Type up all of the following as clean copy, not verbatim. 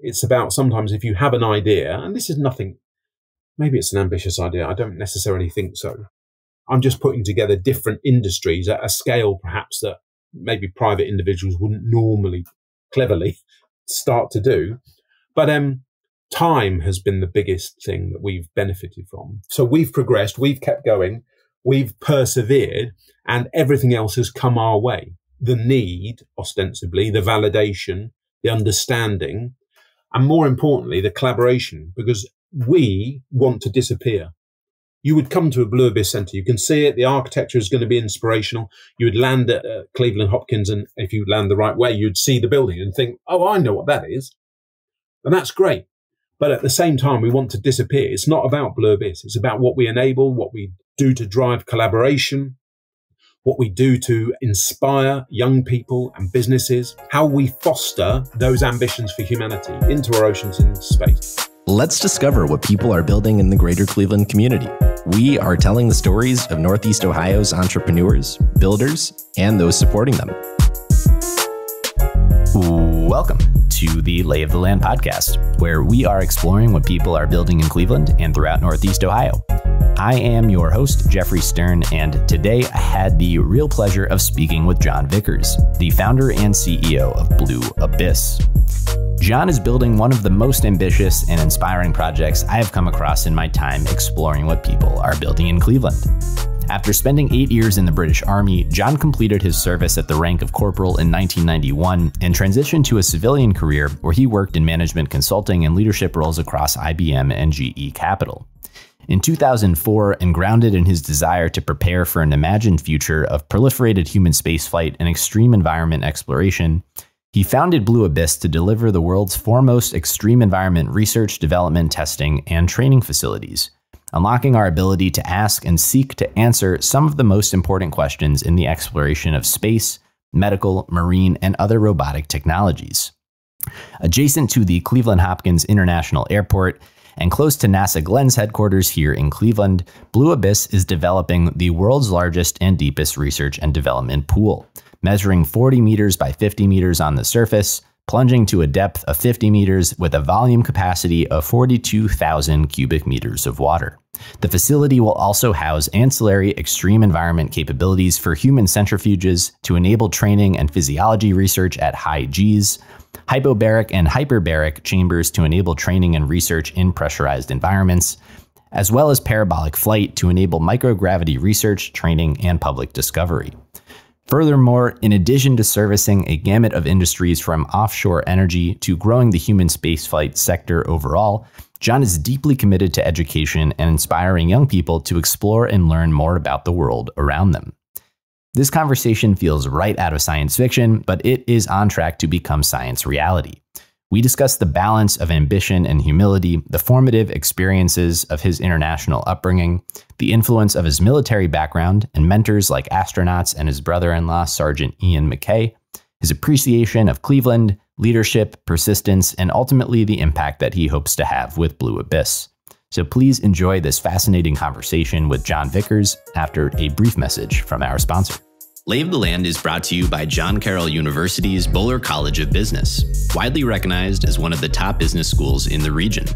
It's about sometimes if you have an idea, and this is nothing, maybe it's an ambitious idea. I don't necessarily think so. I'm just putting together different industries at a scale perhaps that maybe private individuals wouldn't normally cleverly start to do. But time has been the biggest thing that we've benefited from. So we've progressed, we've kept going, we've persevered, and everything else has come our way. The need, ostensibly, the validation, the understanding, and more importantly, the collaboration, because we want to disappear. You would come to a Blue Abyss Center, you can see it, the architecture is going to be inspirational. You would land at Cleveland Hopkins, and if you land the right way, you'd see the building and think, oh, I know what that is. And that's great. But at the same time, we want to disappear. It's not about Blue Abyss. It's about what we enable, what we do to drive collaboration, what we do to inspire young people and businesses, how we foster those ambitions for humanity into our oceans and into space. Let's discover what people are building in the greater Cleveland community. We are telling the stories of Northeast Ohio's entrepreneurs, builders, and those supporting them. Welcome to the Lay of the Land podcast, where we are exploring what people are building in Cleveland and throughout Northeast Ohio. I am your host, Jeffrey Stern, and today I had the real pleasure of speaking with John Vickers, the founder and CEO of Blue Abyss. John is building one of the most ambitious and inspiring projects I have come across in my time exploring what people are building in Cleveland. After spending 8 years in the British Army, John completed his service at the rank of Corporal in 1991 and transitioned to a civilian career where he worked in management consulting and leadership roles across IBM and GE Capital. In 2004, and grounded in his desire to prepare for an imagined future of proliferated human spaceflight and extreme environment exploration, he founded Blue Abyss to deliver the world's foremost extreme environment research, development, testing, and training facilities, unlocking our ability to ask and seek to answer some of the most important questions in the exploration of space, medical, marine, and other robotic technologies. Adjacent to the Cleveland Hopkins International Airport and close to NASA Glenn's headquarters here in Cleveland, Blue Abyss is developing the world's largest and deepest research and development pool, measuring 40 meters by 50 meters on the surface, plunging to a depth of 50 meters with a volume capacity of 42,000 cubic meters of water. The facility will also house ancillary extreme environment capabilities for human centrifuges to enable training and physiology research at high Gs, hypobaric and hyperbaric chambers to enable training and research in pressurized environments, as well as parabolic flight to enable microgravity research, training, and public discovery. Furthermore, in addition to servicing a gamut of industries from offshore energy to growing the human spaceflight sector overall, John is deeply committed to education and inspiring young people to explore and learn more about the world around them. This conversation feels right out of science fiction, but it is on track to become science reality. We discuss the balance of ambition and humility, the formative experiences of his international upbringing, the influence of his military background and mentors like astronauts and his brother-in-law, Sergeant Ian McKay, his appreciation of Cleveland, leadership, persistence, and ultimately the impact that he hopes to have with Blue Abyss. So please enjoy this fascinating conversation with John Vickers after a brief message from our sponsor. Lay of the Land is brought to you by John Carroll University's Bowler College of Business, widely recognized as one of the top business schools in the region.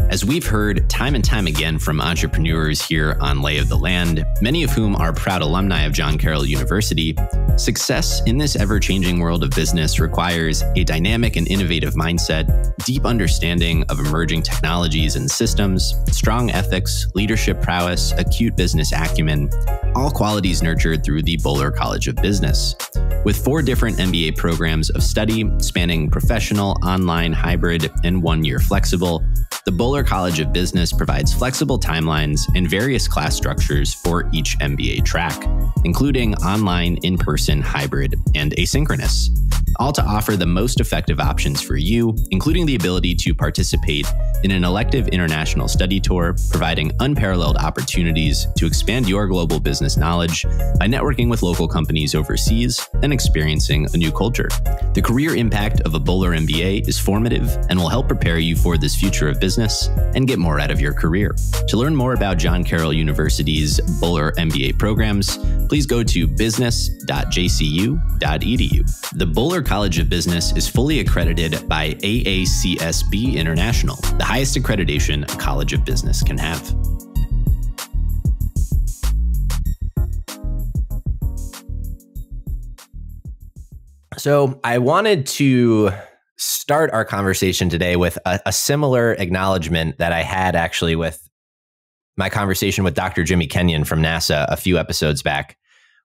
As we've heard time and time again from entrepreneurs here on Lay of the Land, many of whom are proud alumni of John Carroll University, success in this ever-changing world of business requires a dynamic and innovative mindset, deep understanding of emerging technologies and systems, strong ethics, leadership prowess, acute business acumen, all qualities nurtured through the Bowler College of Business. With 4 different MBA programs of study spanning professional, online, hybrid, and 1-year flexible, the Bowler College of Business provides flexible timelines and various class structures for each MBA track, including online, in-person, hybrid, and asynchronous, all to offer the most effective options for you, including the ability to participate in an elective international study tour, providing unparalleled opportunities to expand your global business knowledge by networking with local companies overseas and experiencing a new culture. The career impact of a Bowler MBA is formative and will help prepare you for this future of business and get more out of your career. To learn more about John Carroll University's Bowler MBA programs, please go to business.jcu.edu. The Bowler College of Business is fully accredited by AACSB International, the highest accreditation a College of Business can have. So I wanted to start our conversation today with a similar acknowledgement that I had actually with my conversation with Dr. Jimmy Kenyon from NASA a few episodes back,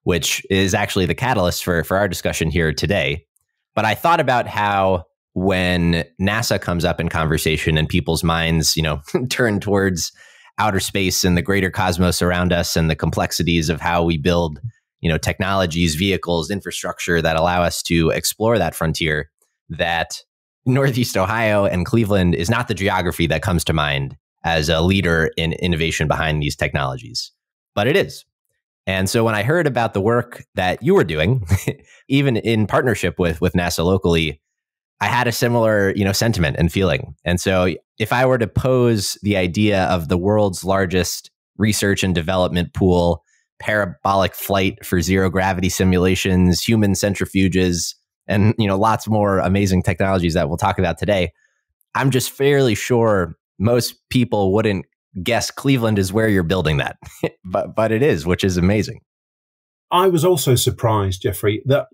which is actually the catalyst for our discussion here today. But I thought about how when NASA comes up in conversation and people's minds, turn towards outer space and the greater cosmos around us and the complexities of how we build, technologies, vehicles, infrastructure that allow us to explore that frontier, that Northeast Ohio and Cleveland is not the geography that comes to mind as a leader in innovation behind these technologies, but it is. And so when I heard about the work that you were doing, even in partnership with NASA locally, I had a similar, sentiment and feeling. And so if I were to pose the idea of the world's largest research and development pool, parabolic flight for zero gravity simulations, human centrifuges, and lots more amazing technologies that we'll talk about today, I'm just fairly sure most people wouldn't guess Cleveland is where you're building that, but it is, which is amazing. I was also surprised, Jeffrey, that,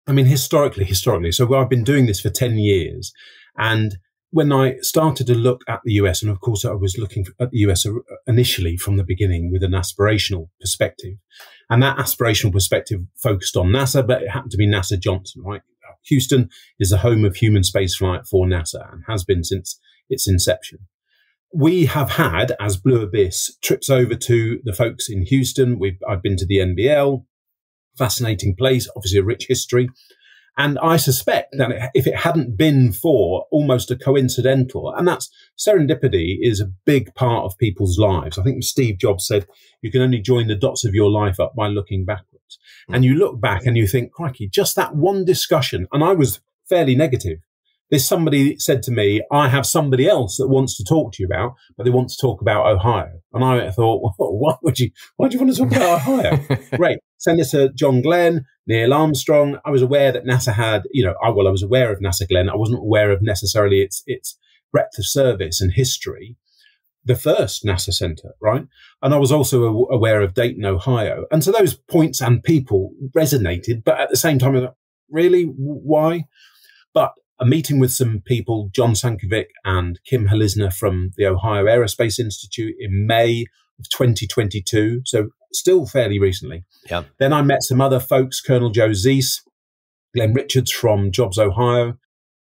historically, so I've been doing this for 10 years. And when I started to look at the US, and of course I was looking at the US initially from the beginning with an aspirational perspective. And that aspirational perspective focused on NASA, but it happened to be NASA Johnson, right? Houston is the home of human spaceflight for NASA and has been since its inception. We have had, as Blue Abyss, trips over to the folks in Houston. I've been to the NBL, fascinating place, obviously a rich history. And I suspect that if it hadn't been for almost a coincidental, and that's serendipity is a big part of people's lives. I think Steve Jobs said, you can only join the dots of your life up by looking backwards. And you look back and you think, crikey, just that one discussion. And I was fairly negative. Somebody said to me, I have somebody else that wants to talk to you about, but they want to talk about Ohio. And I thought, well, why do you want to talk about Ohio? Great. Senator John Glenn, Neil Armstrong. I was aware that NASA had, I was aware of NASA Glenn. I wasn't aware of necessarily its breadth of service and history. The first NASA center, right? And I was also aware of Dayton, Ohio. And so those points and people resonated, but at the same time, I thought, really? Why? But a meeting with some people, John Sankovic and Kim Halisner from the Ohio Aerospace Institute in May of 2022. So still fairly recently. Yeah. Then I met some other folks, Colonel Joe Zeiss, Glenn Richards from Jobs, Ohio,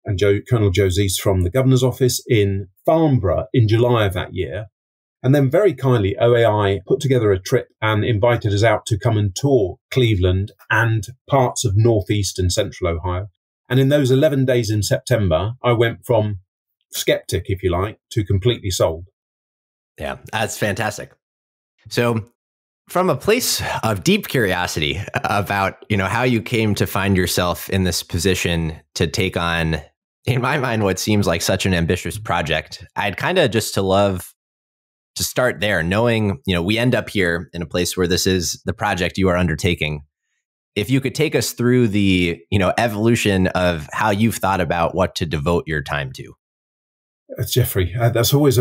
and Colonel Joe Zeiss from the governor's office in Farnborough in July of that year. And then very kindly, OAI put together a trip and invited us out to come and tour Cleveland and parts of Northeast and Central Ohio. And in those 11 days in September, I went from skeptic, if you like, to completely sold. Yeah, that's fantastic. So from a place of deep curiosity about, how you came to find yourself in this position to take on, in my mind, what seems like such an ambitious project, I'd kind of just love to start there, knowing, we end up here in a place where this is the project you are undertaking. If you could take us through the, evolution of how you've thought about what to devote your time to. Jeffrey, that's always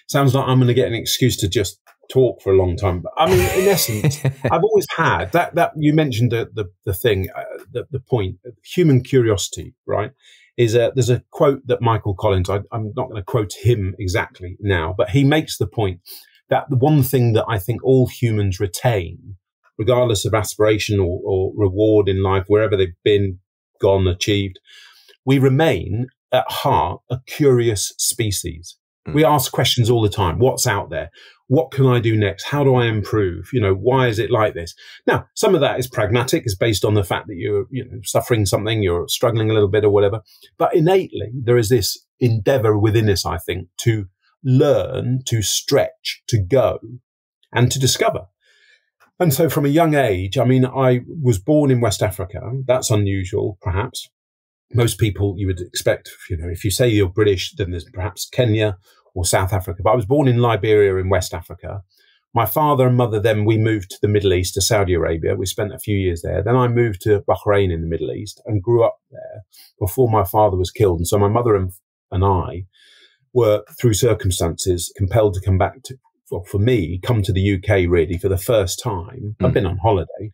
sounds like I'm going to get an excuse to just talk for a long time. But in essence, I've always had that you mentioned the thing, the point, human curiosity, right? There's a quote that Michael Collins, I'm not going to quote him exactly now, but he makes the point that the one thing that I think all humans retain, regardless of aspiration or reward in life, wherever they've been, gone, achieved, we remain at heart a curious species. We ask questions all the time. What's out there? What can I do next? How do I improve? Why is it like this? Now, some of that is pragmatic, is based on the fact that you're suffering something, you're struggling a little bit or whatever. But innately, there is this endeavor within us, I think, to learn, to stretch, to go, and to discover. And so from a young age, I was born in West Africa. That's unusual, perhaps. Most people you would expect, if you say you're British, then there's perhaps Kenya or South Africa. But I was born in Liberia in West Africa, My father and mother, then we moved to the Middle East, to Saudi Arabia. We spent a few years there. Then I moved to Bahrain in the Middle East and grew up there before my father was killed. And so my mother and I were, through circumstances, compelled to come back to, well, for me, come to the UK really for the first time. I've been on holiday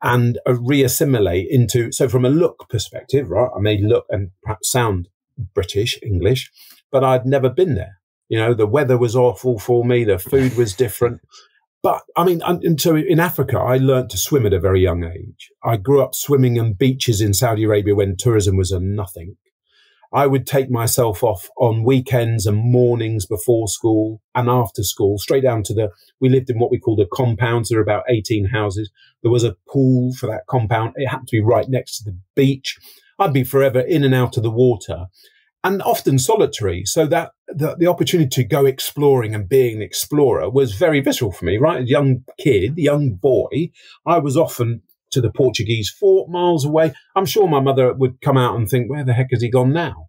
and reassimilate into, so from a look perspective, right, I may look and perhaps sound British, English, but I'd never been there. You know, the weather was awful for me. The food was different. But I mean, and so in Africa, I learned to swim at a very young age. I grew up swimming on beaches in Saudi Arabia when tourism was a nothing. I would take myself off on weekends and mornings before school and after school, straight down to we lived in what we called a compound. So there were about 18 houses. There was a pool for that compound. It happened to be right next to the beach. I'd be forever in and out of the water. And often solitary, so that the opportunity to go exploring and being an explorer was very visceral for me, right? A young kid, young boy, I was often to the Portuguese fort miles away. I'm sure my mother would come out and think, where the heck has he gone now?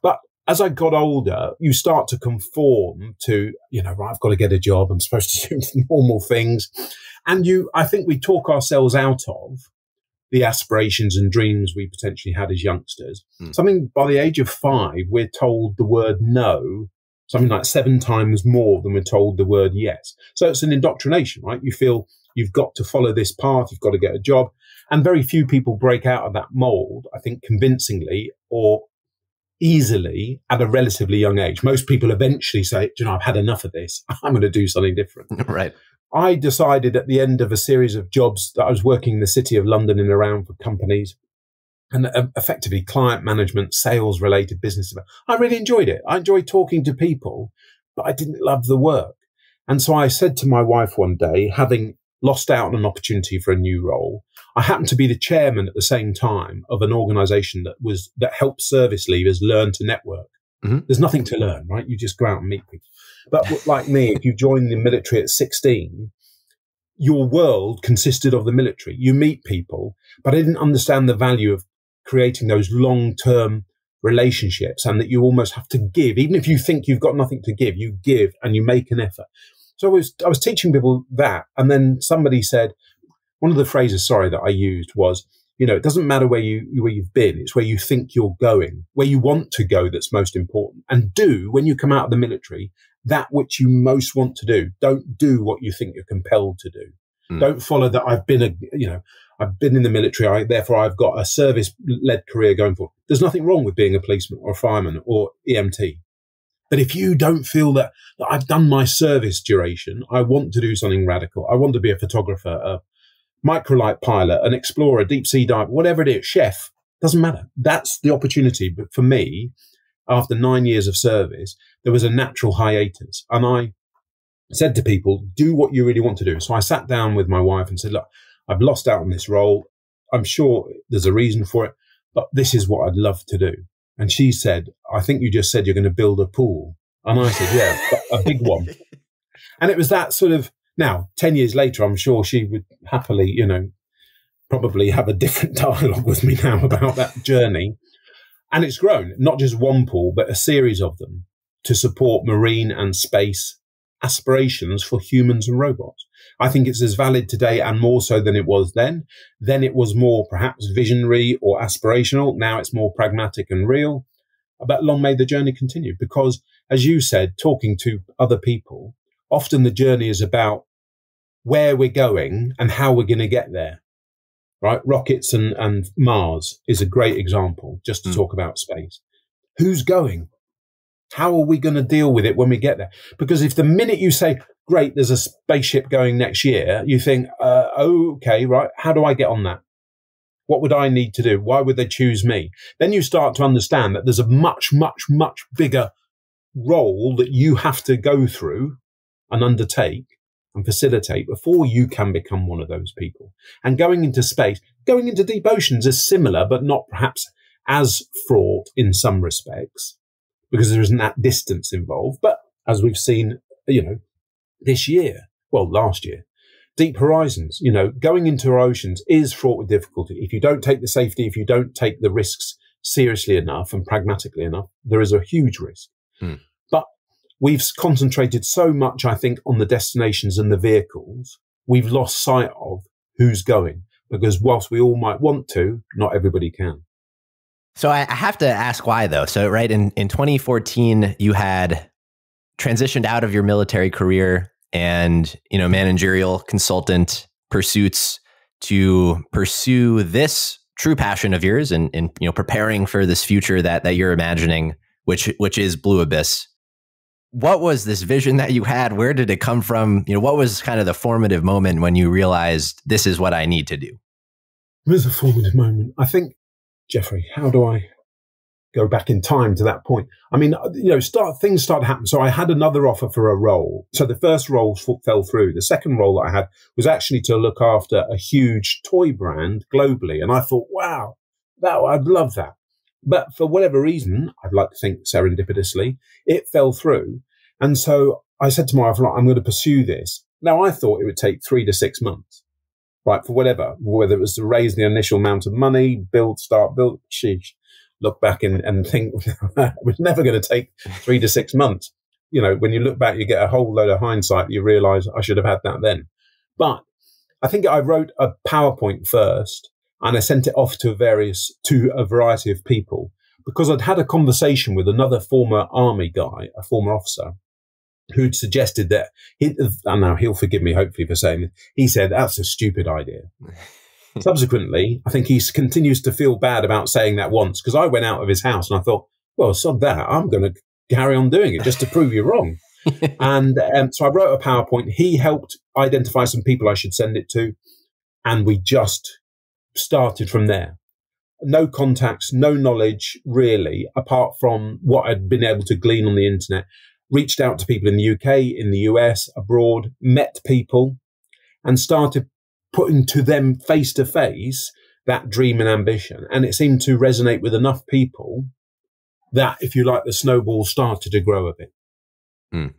But as I got older, you start to conform to, you know, right, I've got to get a job. I'm supposed to do normal things. And I think we talk ourselves out of the aspirations and dreams we potentially had as youngsters. Something by the age of 5, we're told the word no, something like 7 times more than we're told the word yes. So it's an indoctrination, right? You feel you've got to follow this path, you've got to get a job. And very few people break out of that mold, I think, convincingly or easily at a relatively young age. Most people eventually say, you know, I've had enough of this. I'm going to do something different. Right. I decided at the end of a series of jobs that I was working in the city of London and around for companies and effectively client management, sales related business. I really enjoyed it. I enjoyed talking to people, but I didn't love the work. And so I said to my wife one day, having lost out on an opportunity for a new role, I happened to be the chairman at the same time of an organization that helps service leavers learn to network. There's nothing to learn, right? You just go out and meet people. But like me, if you join the military at 16, your world consisted of the military. You meet people, but I didn't understand the value of creating those long-term relationships and that you almost have to give. Even if you think you've got nothing to give, you give and you make an effort. So I was teaching people that. And then somebody said, one of the phrases, that I used was, you know, it doesn't matter where you've been. It's where you think you're going, where you want to go. That's most important. And do, when you come out of the military, that which you most want to do. Don't do what you think you're compelled to do. Don't follow that. I've been in the military. Therefore I've got a service-led career going forward. There's nothing wrong with being a policeman or a fireman or EMT. But if you don't feel that I've done my service duration, I want to do something radical. I want to be a photographer, a microlight pilot, an explorer, deep sea diver, whatever it is, chef, doesn't matter. That's the opportunity. But for me, after 9 years of service, there was a natural hiatus. And I said to people, do what you really want to do. So I sat down with my wife and said, look, I've lost out on this role. I'm sure there's a reason for it, but this is what I'd love to do. And she said, I think you just said you're going to build a pool. And I said, yeah, a big one. And it was that sort of, now, 10 years later, I'm sure she would happily, you know, probably have a different dialogue with me now about that journey. And it's grown, not just one pool, but a series of them to support marine and space aspirations for humans and robots. I think it's as valid today and more so than it was then. Then it was more perhaps visionary or aspirational. Now it's more pragmatic and real. But long may the journey continue, because as you said, talking to other people, often the journey is about where we're going and how we're going to get there, right? Rockets and Mars is a great example, just to talk about space. Who's going? How are we going to deal with it when we get there? Because if the minute you say, great, there's a spaceship going next year, you think, okay, right, how do I get on that? What would I need to do? Why would they choose me? Then you start to understand that there's a much, much, much bigger role that you have to go through and undertake and facilitate before you can become one of those people. And going into space, going into deep oceans is similar, but not perhaps as fraught in some respects, because there isn't that distance involved. But as we've seen, you know, this year, well, last year, deep horizons, you know, going into our oceans is fraught with difficulty. If you don't take the safety, if you don't take the risks seriously enough and pragmatically enough, there is a huge risk. But we've concentrated so much, I think, on the destinations and the vehicles, we've lost sight of who's going, because whilst we all might want to, not everybody can. So I have to ask why, though. So, right, in 2014, you had transitioned out of your military career and, managerial consultant pursuits to pursue this true passion of yours and preparing for this future that you're imagining, which is Blue Abyss. What was this vision that you had? Where did it come from? What was kind of the formative moment when you realized this is what I need to do? It was a formative moment. I think, Jeffrey, how do I go back in time to that point? I mean, things started to happen. So I had another offer for a role. So the first role fell through. The second role that I had was actually to look after a huge toy brand globally. And I thought, wow, I'd love that. But for whatever reason, I'd like to think serendipitously, it fell through. And so I said to my wife, I'm going to pursue this. Now, I thought it would take 3 to 6 months, right? For whether it was to raise the initial amount of money, start build, look back and think it was never going to take 3 to 6 months. When you look back, you get a whole load of hindsight. You realize I should have had that then. But I think I wrote a PowerPoint first, and I sent it off to a variety of people, because I'd had a conversation with another former army guy, a former officer, who'd suggested that I know he'll forgive me, hopefully, for saying it. He said, that's a stupid idea. Subsequently, I think he continues to feel bad about saying that once, because I went out of his house and I thought, well, sod that. I'm going to carry on doing it just to prove you wrong. And so I wrote a PowerPoint. He helped identify some people I should send it to. And we just started from there. No contacts, no knowledge, really, apart from what I'd been able to glean on the internet. Reached out to people in the UK, in the US, abroad, met people, and started putting to them face to face that dream and ambition. And it seemed to resonate with enough people that, if you like, the snowball started to grow a bit. Mm.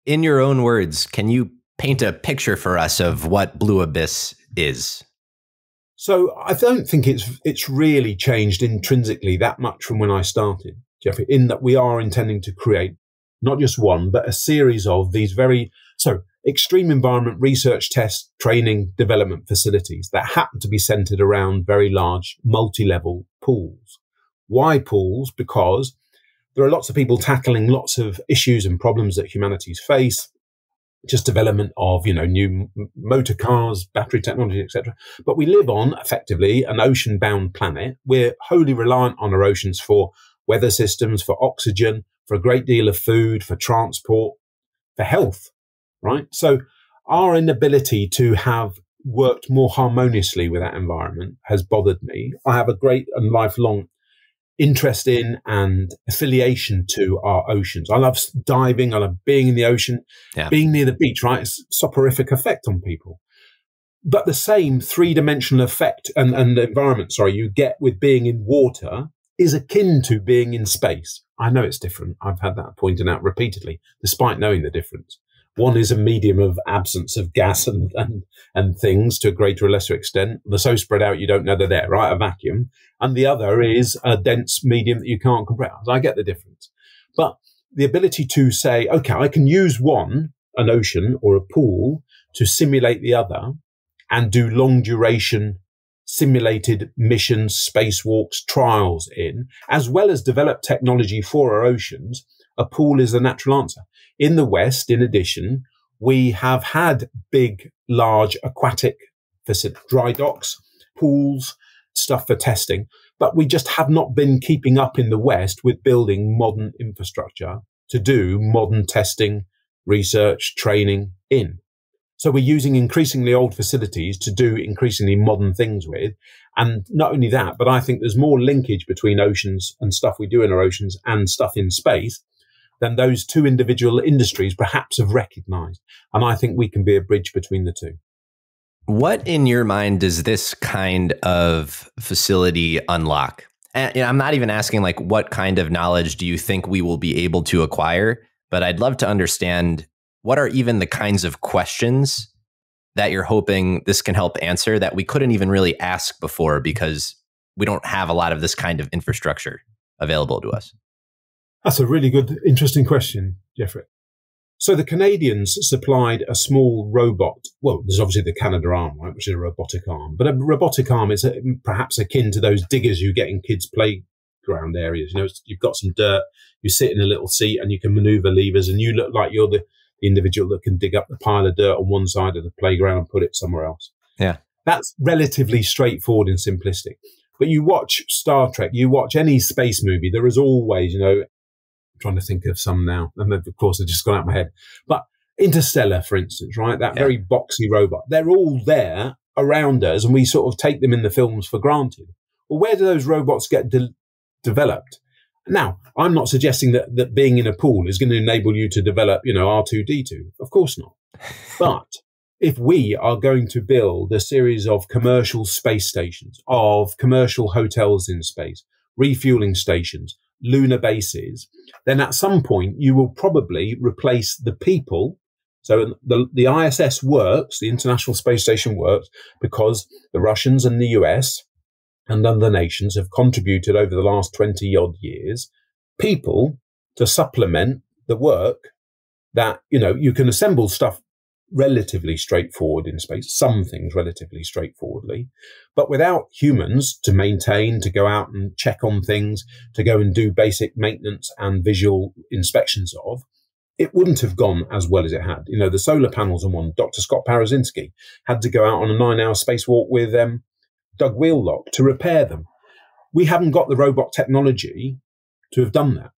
In your own words, can you paint a picture for us of what Blue Abyss is? So I don't think it's really changed intrinsically that much from when I started, Jeffrey, in that we are intending to create not just one, but a series of these extreme environment research, test, training, development facilities that happen to be centered around very large multi-level pools. Why pools? Because there are lots of people tackling lots of issues and problems that humanities face. Just development of, new motor cars, battery technology, etc. But we live on, effectively, an ocean-bound planet. We're wholly reliant on our oceans for weather systems, for oxygen, for a great deal of food, for transport, for health, right? So our inability to have worked more harmoniously with that environment has bothered me. I have a great and lifelong interest in and affiliation to our oceans. I love diving. I love being in the ocean, being near the beach, right? It's a soporific effect on people. But the same three-dimensional effect and environment, you get with being in water is akin to being in space. I know it's different. I've had that pointed out repeatedly, despite knowing the difference. One is a medium of absence of gas and things to a greater or lesser extent. They're so spread out you don't know they're there, right? A vacuum. And the other is a dense medium that you can't compress. I get the difference. But the ability to say, okay, I can use one, an ocean or a pool, to simulate the other and do long duration simulated missions, spacewalks, trials in, as well as develop technology for our oceans, a pool is the natural answer. In the West, in addition, we have had big, large aquatic dry docks, pools, stuff for testing, but we just have not been keeping up in the West with building modern infrastructure to do modern testing, research, training in. So we're using increasingly old facilities to do increasingly modern things with. And not only that, but I think there's more linkage between oceans and stuff we do in our oceans and stuff in space than those two individual industries perhaps have recognized. And I think we can be a bridge between the two. What in your mind does this kind of facility unlock? And I'm not even asking like what kind of knowledge do you think we will be able to acquire, but I'd love to understand what are even the kinds of questions that you're hoping this can help answer that we couldn't even really ask before because we don't have a lot of this kind of infrastructure available to us? That's a really good, interesting question, Jeffrey. So the Canadians supplied a small robot. Well, there's obviously the Canada arm, right, which is a robotic arm. But a robotic arm is perhaps akin to those diggers you get in kids' playground areas. You know, you've got some dirt, you sit in a little seat and you can maneuver levers and you look like you're the individual that can dig up the pile of dirt on one side of the playground and put it somewhere else. Yeah. That's relatively straightforward and simplistic. But you watch Star Trek, you watch any space movie, there is always, you know, I'm trying to think of some now, and of course they've just gone out of my head. But Interstellar, for instance, right? That very boxy robot. They're all there around us and we sort of take them in the films for granted. Well, where do those robots get developed? Now, I'm not suggesting that being in a pool is going to enable you to develop, you know, R2-D2. Of course not. But if we are going to build a series of commercial space stations, of commercial hotels in space, refueling stations, lunar bases, then at some point you will probably replace the people. So the ISS works, the International Space Station works, because the Russians and the US and other nations have contributed over the last 20 odd years people to supplement the work that, you know, you can assemble stuff relatively straightforward in space, some things relatively straightforwardly, but without humans to maintain, to go out and check on things, to go and do basic maintenance and visual inspections of, it wouldn't have gone as well as it had. You know, the solar panels and one, Dr. Scott Parazinski had to go out on a 9-hour spacewalk with Doug Wheellock to repair them. We haven't got the robot technology to have done that.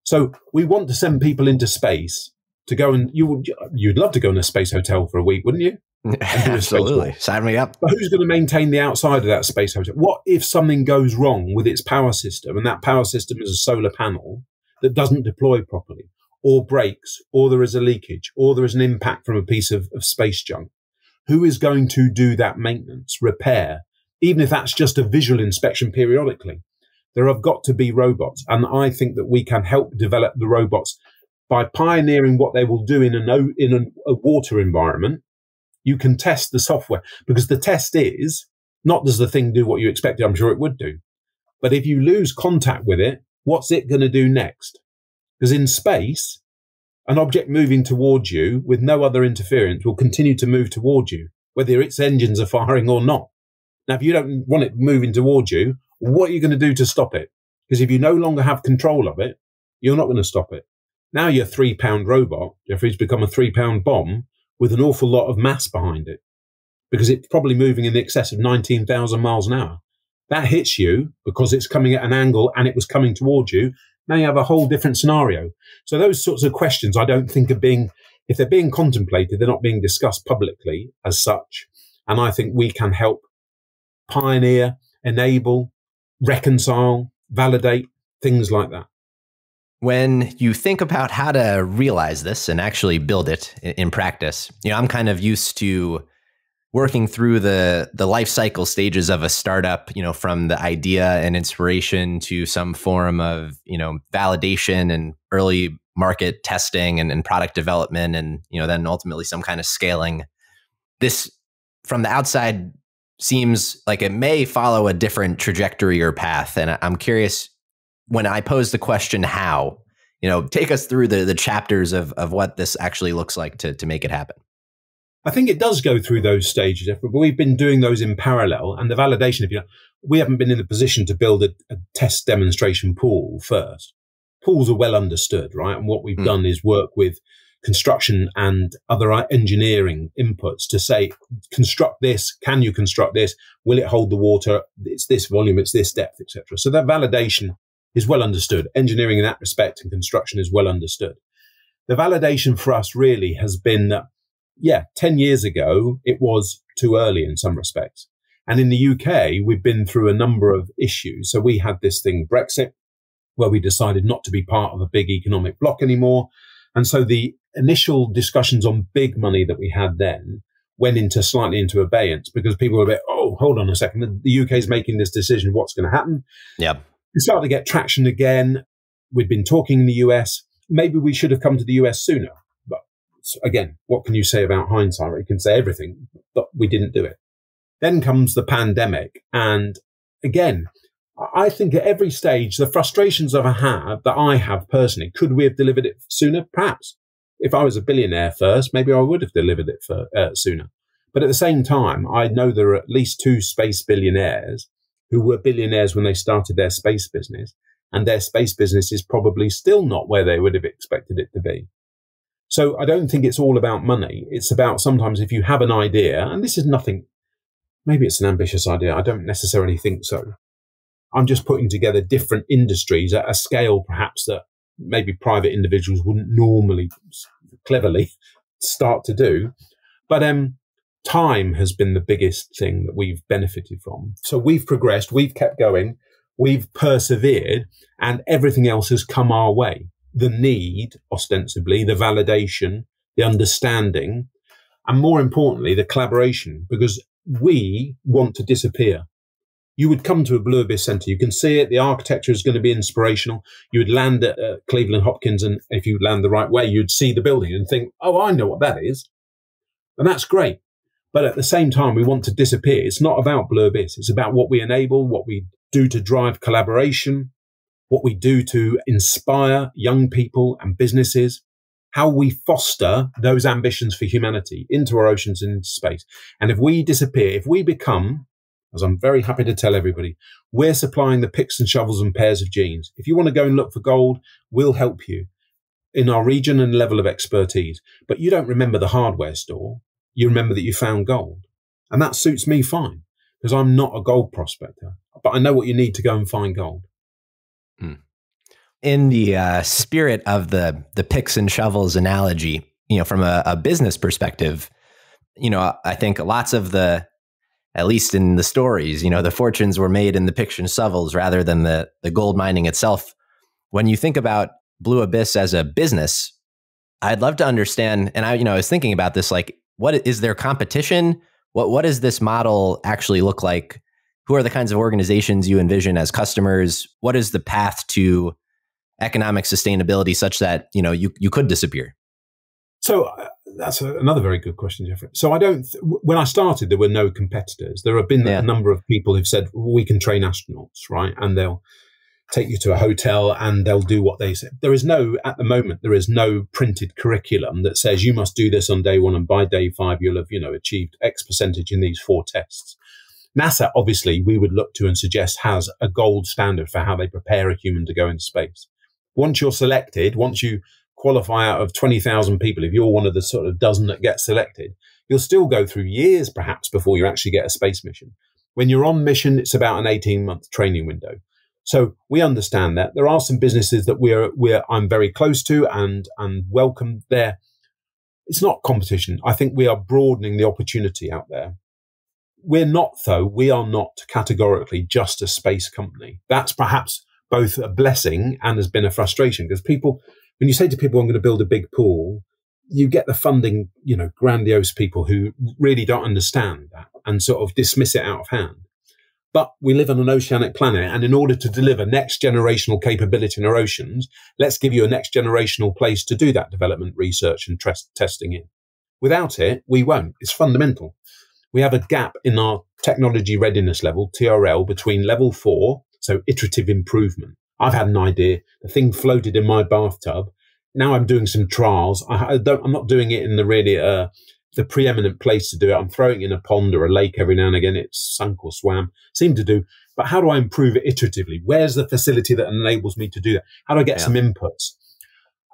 So we want to send people into space to go and you'd love to go in a space hotel for a week, wouldn't you? Absolutely. Sign me up. But who's going to maintain the outside of that space hotel? What if something goes wrong with its power system and that power system is a solar panel that doesn't deploy properly or breaks or there is a leakage or there is an impact from a piece of space junk? Who is going to do that maintenance, repair, even if that's just a visual inspection periodically? There have got to be robots. And I think that we can help develop the robots by pioneering what they will do in a water environment. You can test the software because the test is not does the thing do what you expected. I'm sure it would do. But if you lose contact with it, what's it going to do next? Because in space, an object moving towards you with no other interference will continue to move towards you, whether its engines are firing or not. Now, if you don't want it moving towards you, what are you going to do to stop it? Because if you no longer have control of it, you're not going to stop it. Now your 3-pound robot, Jeffrey's become a 3-pound bomb with an awful lot of mass behind it because it's probably moving in excess of 19,000 miles an hour. That hits you because it's coming at an angle and it was coming towards you. Now you have a whole different scenario. So those sorts of questions I don't think if they're being contemplated, they're not being discussed publicly as such. And I think we can help pioneer, enable, reconcile, validate, things like that. When you think about how to realize this and actually build it in practice, you know, I'm kind of used to working through the life cycle stages of a startup, you know, from the idea and inspiration to some form of, you know, validation and early market testing and product development and, you know, then ultimately some kind of scaling. This from the outside seems like it may follow a different trajectory or path. And I'm curious, when I pose the question, how, you know, take us through the chapters of what this actually looks like to make it happen. I think it does go through those stages, but we've been doing those in parallel. And the validation, we haven't been in a position to build a test demonstration pool first. Pools are well understood, right? And what we've done is work with construction and other engineering inputs to say, construct this. Can you construct this? Will it hold the water? It's this volume, it's this depth, etc. So that validation is well understood. Engineering in that respect and construction is well understood. The validation for us really has been that, 10 years ago, it was too early in some respects. And in the UK, we've been through a number of issues. So we had this thing, Brexit, where we decided not to be part of a big economic bloc anymore. And so the initial discussions on big money that we had then went slightly into abeyance because people were a bit, oh, hold on a second. The UK is making this decision. What's going to happen? Yeah. We started to get traction again. We'd been talking in the US. Maybe we should have come to the US sooner. But again, what can you say about hindsight? You can say everything, but we didn't do it. Then comes the pandemic. And again, I think at every stage, the frustrations that I have personally, could we have delivered it sooner? Perhaps. If I was a billionaire first, maybe I would have delivered it sooner. But at the same time, I know there are at least 2 space billionaires who were billionaires when they started their space business, and their space business is probably still not where they would have expected it to be. So I don't think it's all about money. It's about sometimes if you have an idea, and this is nothing, maybe it's an ambitious idea. I don't necessarily think so. I'm just putting together different industries at a scale perhaps that maybe private individuals wouldn't normally cleverly start to do. But time has been the biggest thing that we've benefited from. So we've progressed, we've kept going, we've persevered, and everything else has come our way. The need, ostensibly, the validation, the understanding, and more importantly, the collaboration, because we want to disappear. You would come to a Blue Abyss Center. You can see it. The architecture is going to be inspirational. You would land at Cleveland Hopkins, and if you land the right way, you'd see the building and think, oh, I know what that is. And that's great. But at the same time, we want to disappear. It's not about Blue Abyss. It's about what we enable, what we do to drive collaboration, what we do to inspire young people and businesses, how we foster those ambitions for humanity into our oceans and into space. And if we disappear, if we become, as I'm very happy to tell everybody, we're supplying the picks and shovels and pairs of jeans. If you want to go and look for gold, we'll help you in our region and level of expertise. But you don't remember the hardware store. You remember that you found gold. And that suits me fine, because I'm not a gold prospector. But I know what you need to go and find gold. In the spirit of the picks and shovels analogy, from a business perspective, I think lots of at least in the stories, the fortunes were made in the picks and shovels rather than the gold mining itself. When you think about Blue Abyss as a business, I'd love to understand, and I was thinking about this, like, what is their competition? What does this model actually look like? Who are the kinds of organizations you envision as customers? What is the path to economic sustainability such that, you could disappear? So that's another very good question, Jeffrey. So when I started, there were no competitors. There have been a number of people who've said, we can train astronauts, right? And they'll take you to a hotel and they'll do what they say. At the moment, there is no printed curriculum that says you must do this on day 1 and by day 5, you'll have, achieved X percentage in these 4 tests. NASA, obviously, we would look to and suggest has a gold standard for how they prepare a human to go into space. Once you're selected, once you qualify out of 20,000 people, if you're one of the sort of dozen that get selected, you'll still go through years perhaps before you actually get a space mission. When you're on mission, it's about an 18-month training window. So we understand that. There are some businesses that I'm very close to and welcome there. It's not competition. I think we are broadening the opportunity out there. We are not categorically just a space company. That's perhaps both a blessing and has been a frustration, because when you say to people, I'm going to build a big pool, you get the funding, grandiose people who really don't understand that and sort of dismiss it out of hand. But we live on an oceanic planet, and in order to deliver next generational capability in our oceans, let's give you a next generational place to do that development, research and testing in. Without it, we won't. It's fundamental. We have a gap in our technology readiness level, TRL, between level 4, so iterative improvement. I've had an idea. The thing floated in my bathtub. Now I'm doing some trials. I'm not doing it in the preeminent place to do it. I'm throwing it in a pond or a lake every now and again. It's sunk or swam. Seem to do. But how do I improve it iteratively? Where's the facility that enables me to do that? How do I get some inputs?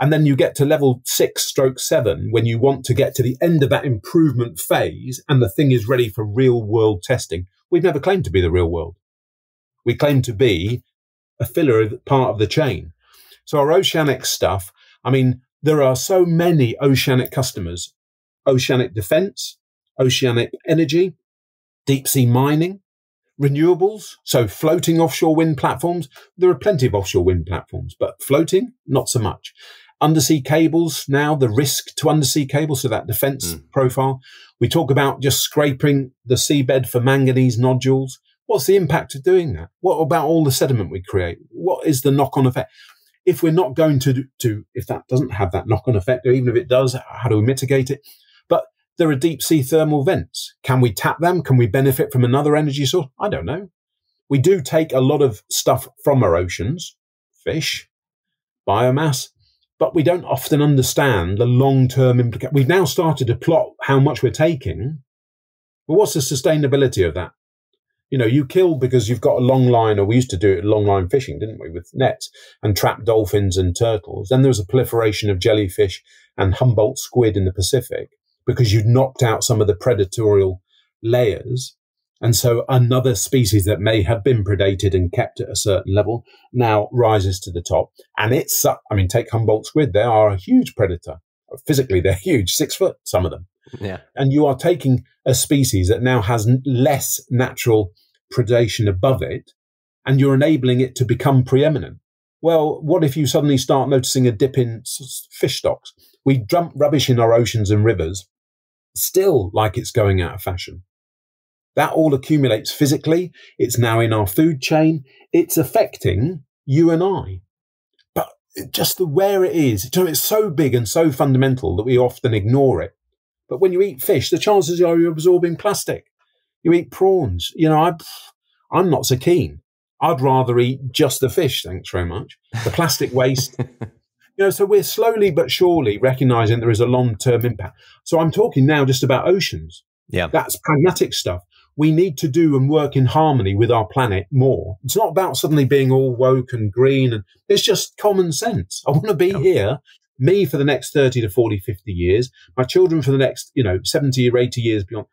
And then you get to level 6/7 when you want to get to the end of that improvement phase and the thing is ready for real world testing. We've never claimed to be the real world. We claim to be a filler part of the chain. So our oceanic stuff, there are so many oceanic customers: oceanic defense, oceanic energy, deep sea mining, renewables. So floating offshore wind platforms. There are plenty of offshore wind platforms, but floating, not so much. Undersea cables now, the risk to undersea cables, so that defense profile. We talk about just scraping the seabed for manganese nodules. What's the impact of doing that? What about all the sediment we create? What is the knock-on effect? If we're not going to if that doesn't have that knock-on effect, or even if it does, how do we mitigate it? But there are deep sea thermal vents. Can we tap them? Can we benefit from another energy source? I don't know. We do take a lot of stuff from our oceans, fish, biomass, but we don't often understand the long-term implications. We've now started to plot how much we're taking, but what's the sustainability of that? You kill because you've got a long line, or we used to do it long line fishing, didn't we, with nets, and trap dolphins and turtles. Then there was a proliferation of jellyfish and Humboldt squid in the Pacific because you'd knocked out some of the predatorial layers. And so another species that may have been predated and kept at a certain level now rises to the top. And take Humboldt squid. They are a huge predator. Physically, they're huge, 6 foot, some of them. Yeah. And you are taking a species that now has less natural predation above it, and you're enabling it to become preeminent. Well, what if you suddenly start noticing a dip in fish stocks? We dump rubbish in our oceans and rivers, still like it's going out of fashion. That all accumulates physically. It's now in our food chain. It's affecting you and I. But just where it is, it's so big and so fundamental that we often ignore it. But when you eat fish, the chances are you're absorbing plastic. You eat prawns. I'm not so keen. I'd rather eat just the fish, thanks very much. The plastic waste. So we're slowly but surely recognizing there is a long-term impact. So I'm talking now just about oceans. Yeah. That's pragmatic stuff. We need to do and work in harmony with our planet more. It's not about suddenly being all woke and green. And it's just common sense. I want to be here, me for the next 30 to 40, 50 years, my children for the next, 70 or 80 years beyond.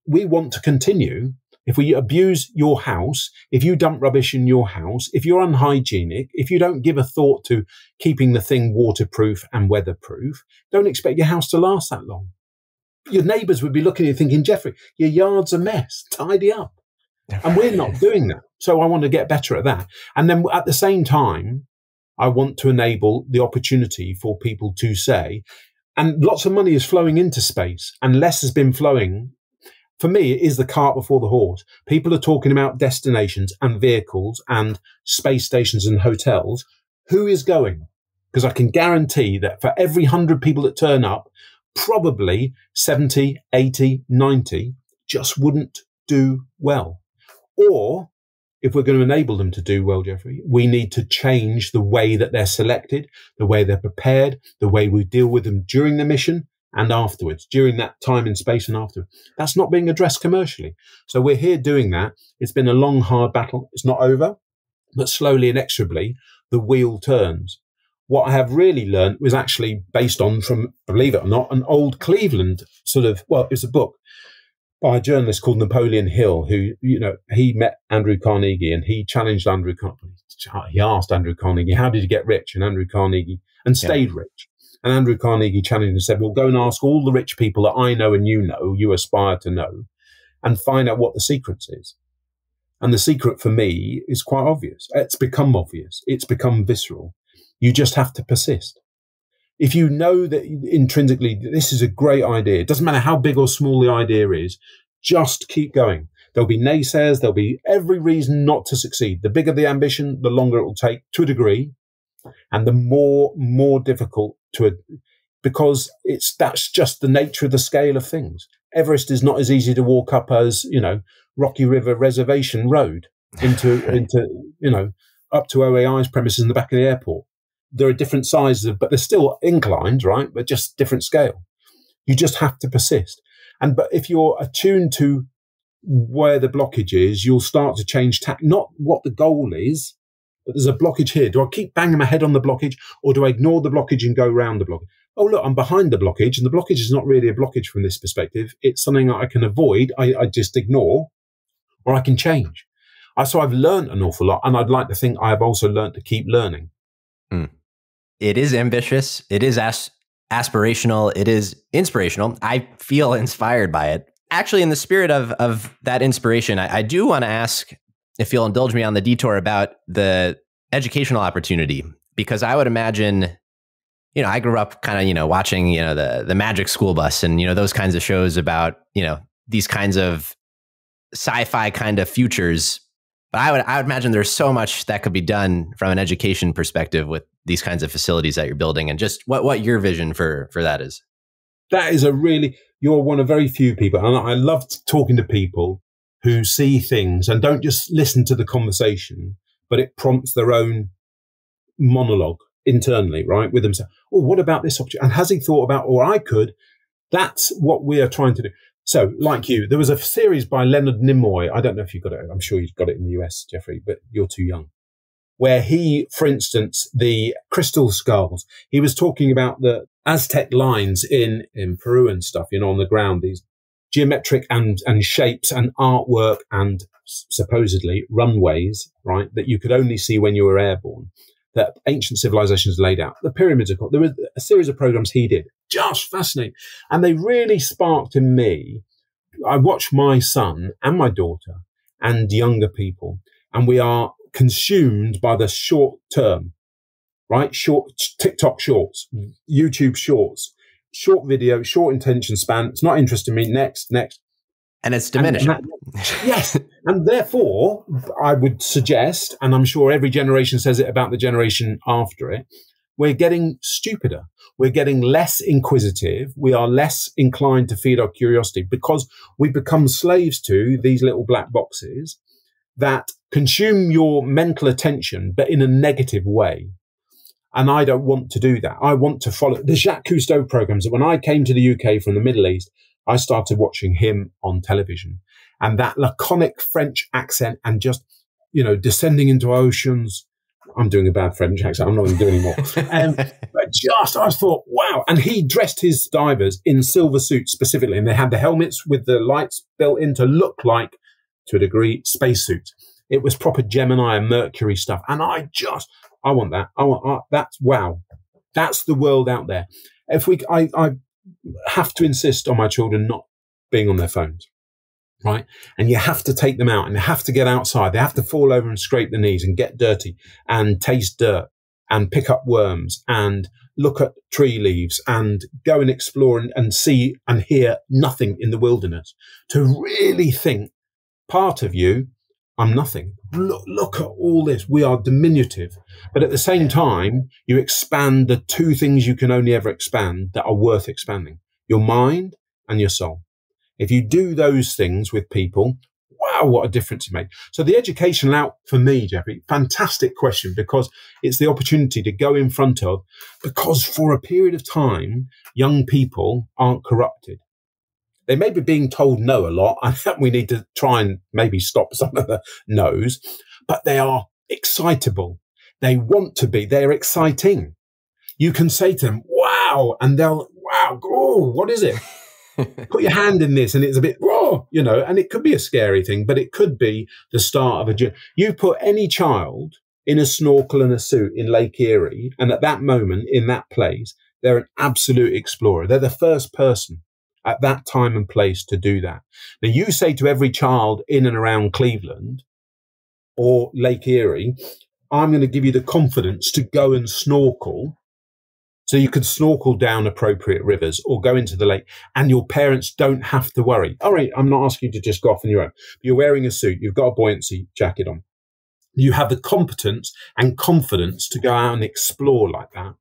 We want to continue. If we abuse your house, if you dump rubbish in your house, if you're unhygienic, if you don't give a thought to keeping the thing waterproof and weatherproof, don't expect your house to last that long. Your neighbours would be looking at you thinking, Jeffrey, your yard's a mess, tidy up. And we're not doing that. So I want to get better at that. And then at the same time, I want to enable the opportunity for people to say, and lots of money is flowing into space and less has been flowing. For me, it is the cart before the horse. People are talking about destinations and vehicles and space stations and hotels. Who is going? Because I can guarantee that for every 100 people that turn up, probably 70, 80, 90 just wouldn't do well. Or if we're going to enable them to do well, Jeffrey, we need to change the way that they're selected, the way they're prepared, the way we deal with them during the mission and afterwards, during that time in space and afterwards. That's not being addressed commercially. So we're here doing that. It's been a long, hard battle. It's not over, but slowly and inexorably, the wheel turns. What I have really learned was actually based on, from, believe it or not, an old Cleveland it's a book by a journalist called Napoleon Hill, who, he met Andrew Carnegie and he challenged Andrew Carnegie. He asked Andrew Carnegie, how did you get rich? And Andrew Carnegie, and stayed rich. And Andrew Carnegie challenged and said, well, go and ask all the rich people that I know and you aspire to know, and find out what the secret is. And the secret for me is quite obvious. It's become obvious. It's become visceral. You just have to persist. If you know that intrinsically this is a great idea, it doesn't matter how big or small the idea is, just keep going. There'll be naysayers. There'll be every reason not to succeed. The bigger the ambition, the longer it will take to a degree, and the more difficult because that's just the nature of the scale of things. Everest is not as easy to walk up as, Rocky River Reservation Road into up to OAI's premises in the back of the airport. There are different sizes, but they're still inclines, right? But just different scale. You just have to persist. But if you're attuned to where the blockage is, you'll start to change not what the goal is, but there's a blockage here. Do I keep banging my head on the blockage, or do I ignore the blockage and go around the blockage? Oh, look, I'm behind the blockage, and the blockage is not really a blockage from this perspective. It's something that I can avoid. I just ignore, or I can change. So I've learned an awful lot, and I'd like to think I have also learned to keep learning. It is ambitious. It is aspirational. It is inspirational. I feel inspired by it. Actually, in the spirit of that inspiration, I do want to ask, if you'll indulge me on the detour, about the educational opportunity, because I would imagine, I grew up kind of, watching, the Magic School Bus and, those kinds of shows about, these kinds of sci-fi kind of futures. But I would imagine there's so much that could be done from an education perspective with these kinds of facilities that you're building, and just what your vision for that is. That is you're one of very few people. And I love talking to people who see things and don't just listen to the conversation, but it prompts their own monologue internally, right, with themselves. Oh, what about this opportunity? And has he thought about, or I could? That's what we are trying to do. So, like you, there was a series by Leonard Nimoy. I don't know if you got it. I'm sure you've got it in the US, Jeffrey, but you're too young. Where he, for instance, the crystal skulls, he was talking about the Aztec lines in Peru and stuff, you know, on the ground, these geometric and shapes and artwork and supposedly runways, right, that you could only see when you were airborne, that ancient civilizations laid out. The pyramids are called. There was a series of programs he did, just fascinating. And they really sparked in me. I watch my son and my daughter and younger people, and we are consumed by the short term, right? Short TikTok shorts, YouTube shorts, short video, short attention span. It's not interesting me. Next. And it's diminishing. Yes. And therefore, I would suggest, and I'm sure every generation says it about the generation after it, we're getting stupider. We're getting less inquisitive. We are less inclined to feed our curiosity because we become slaves to these little black boxes that consume your mental attention, but in a negative way. And I don't want to do that. I want to follow the Jacques Cousteau programs. When I came to the UK from the Middle East, I started watching him on television, and that laconic French accent and just, you know, descending into oceans. I'm doing a bad French accent. I'm not going to do anymore. But just, I thought, wow. And he dressed his divers in silver suits specifically, and they had the helmets with the lights built in to look like, to a degree, spacesuits. It was proper Gemini and Mercury stuff. And I want that. That's wow. That's the world out there. I have to insist on my children not being on their phones, right? And you have to take them out and they have to get outside. They have to fall over and scrape their knees and get dirty and taste dirt and pick up worms and look at tree leaves and go and explore and see and hear nothing in the wilderness, to really think, part of you, I'm nothing. Look at all this. We are diminutive. But at the same time, you expand the two things you can only ever expand that are worth expanding: your mind and your soul. If you do those things with people, wow, what a difference you make. So the educational out for me, Jeffrey, fantastic question, because it's the opportunity to go in front of, because for a period of time, young people aren't corrupted. They may be being told no a lot. I think we need to try and maybe stop some of the no's, but they are excitable. They want to be. They're exciting. You can say to them, wow, and they'll, wow, oh, what is it? Put your hand in this, and it's a bit, whoa, you know, and it could be a scary thing, but it could be the start of a journey. You put any child in a snorkel and a suit in Lake Erie, and at that moment, in that place, they're an absolute explorer. They're the first person at that time and place to do that. Now, you say to every child in and around Cleveland or Lake Erie, I'm going to give you the confidence to go and snorkel, so you can snorkel down appropriate rivers or go into the lake, and your parents don't have to worry. All right, I'm not asking you to just go off on your own. You're wearing a suit. You've got a buoyancy jacket on. You have the competence and confidence to go out and explore like that.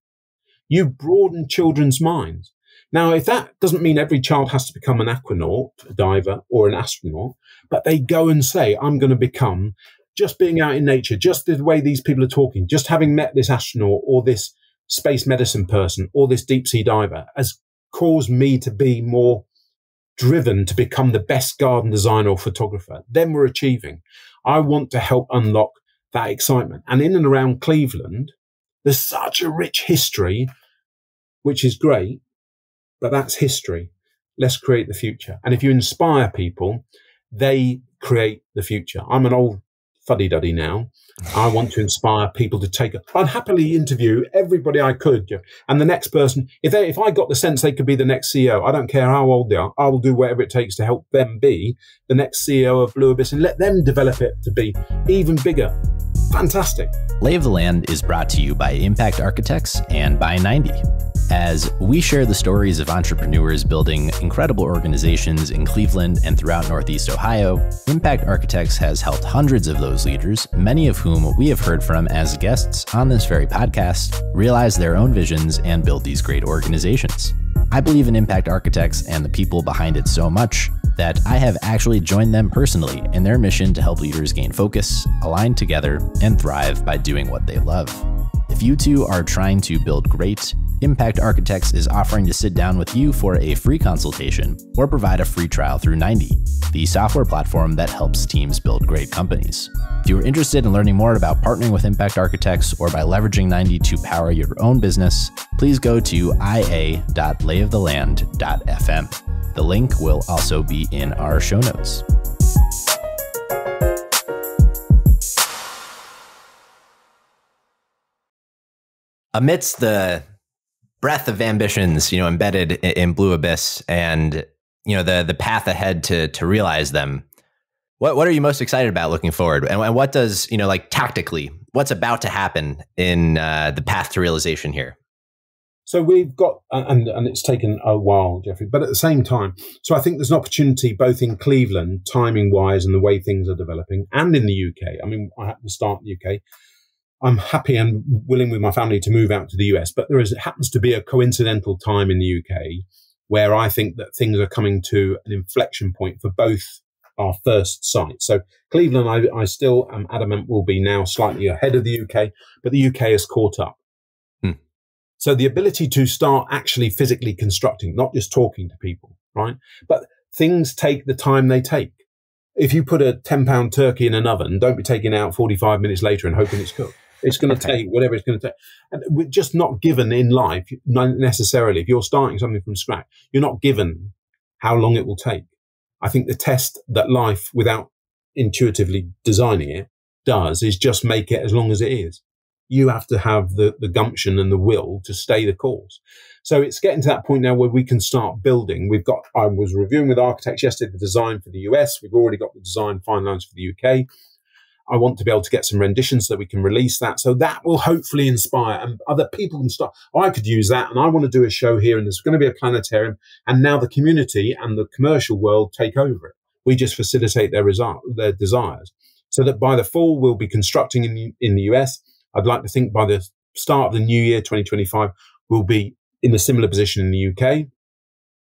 You broaden children's minds. Now, if that doesn't mean every child has to become an aquanaut, a diver, or an astronaut, but they go and say, I'm going to become, just being out in nature, just the way these people are talking, just having met this astronaut or this space medicine person or this deep sea diver has caused me to be more driven to become the best garden designer or photographer. Then we're achieving. I want to help unlock that excitement. And in and around Cleveland, there's such a rich history, which is great. But that's history. Let's create the future. And if you inspire people, they create the future. I'm an old fuddy-duddy now. I want to inspire people to take it. I'd happily interview everybody I could. And the next person, if I got the sense they could be the next CEO, I don't care how old they are, I will do whatever it takes to help them be the next CEO of Blue Abyss and let them develop it to be even bigger. Fantastic. Lay of the Land is brought to you by Impact Architects and by 90. As we share the stories of entrepreneurs building incredible organizations in Cleveland and throughout Northeast Ohio, Impact Architects has helped hundreds of those leaders, many of whom we have heard from as guests on this very podcast, realize their own visions and build these great organizations. I believe in Impact Architects and the people behind it so much that I have actually joined them personally in their mission to help leaders gain focus, align together, and thrive by doing what they love. If you too are trying to build great, Impact Architects is offering to sit down with you for a free consultation or provide a free trial through 90, the software platform that helps teams build great companies. If you are interested in learning more about partnering with Impact Architects or by leveraging 90 to power your own business, please go to ia.layoftheland.fm. The link will also be in our show notes. Amidst the breadth of ambitions, embedded in Blue Abyss and, the path ahead to realize them, what are you most excited about looking forward? And what does, tactically, what's about to happen in the path to realization here? So we've got, and it's taken a while, Jeffrey, but at the same time, so I think there's an opportunity both in Cleveland, timing wise, and the way things are developing, and in the UK. I mean, I happen to start in the UK. I'm happy and willing with my family to move out to the US, but happens to be a coincidental time in the UK where I think that things are coming to an inflection point for both our first sites. So Cleveland, I still am adamant will be now slightly ahead of the UK, but the UK has caught up. So the ability to start actually physically constructing, not just talking to people, right? But things take the time they take. If you put a 10-pound turkey in an oven, don't be taking it out 45 minutes later and hoping it's cooked. It's going to take whatever it's going to take. And we're just not given in life, not necessarily. If you're starting something from scratch, you're not given how long it will take. I think the test that life, without intuitively designing it, does is just make it as long as it is. You have to have the gumption and the will to stay the course. So it's getting to that point now where we can start building. I was reviewing with architects yesterday the design for the US. We've already got the design finalized for the UK. I want to be able to get some renditions so that we can release that. So that will hopefully inspire and other people can start. I could use that and I want to do a show here and there's going to be a planetarium. And now the community and the commercial world take over it. We just facilitate their desires so that by the fall, we'll be constructing in the US. I'd like to think by the start of the new year, 2025, we'll be in a similar position in the UK.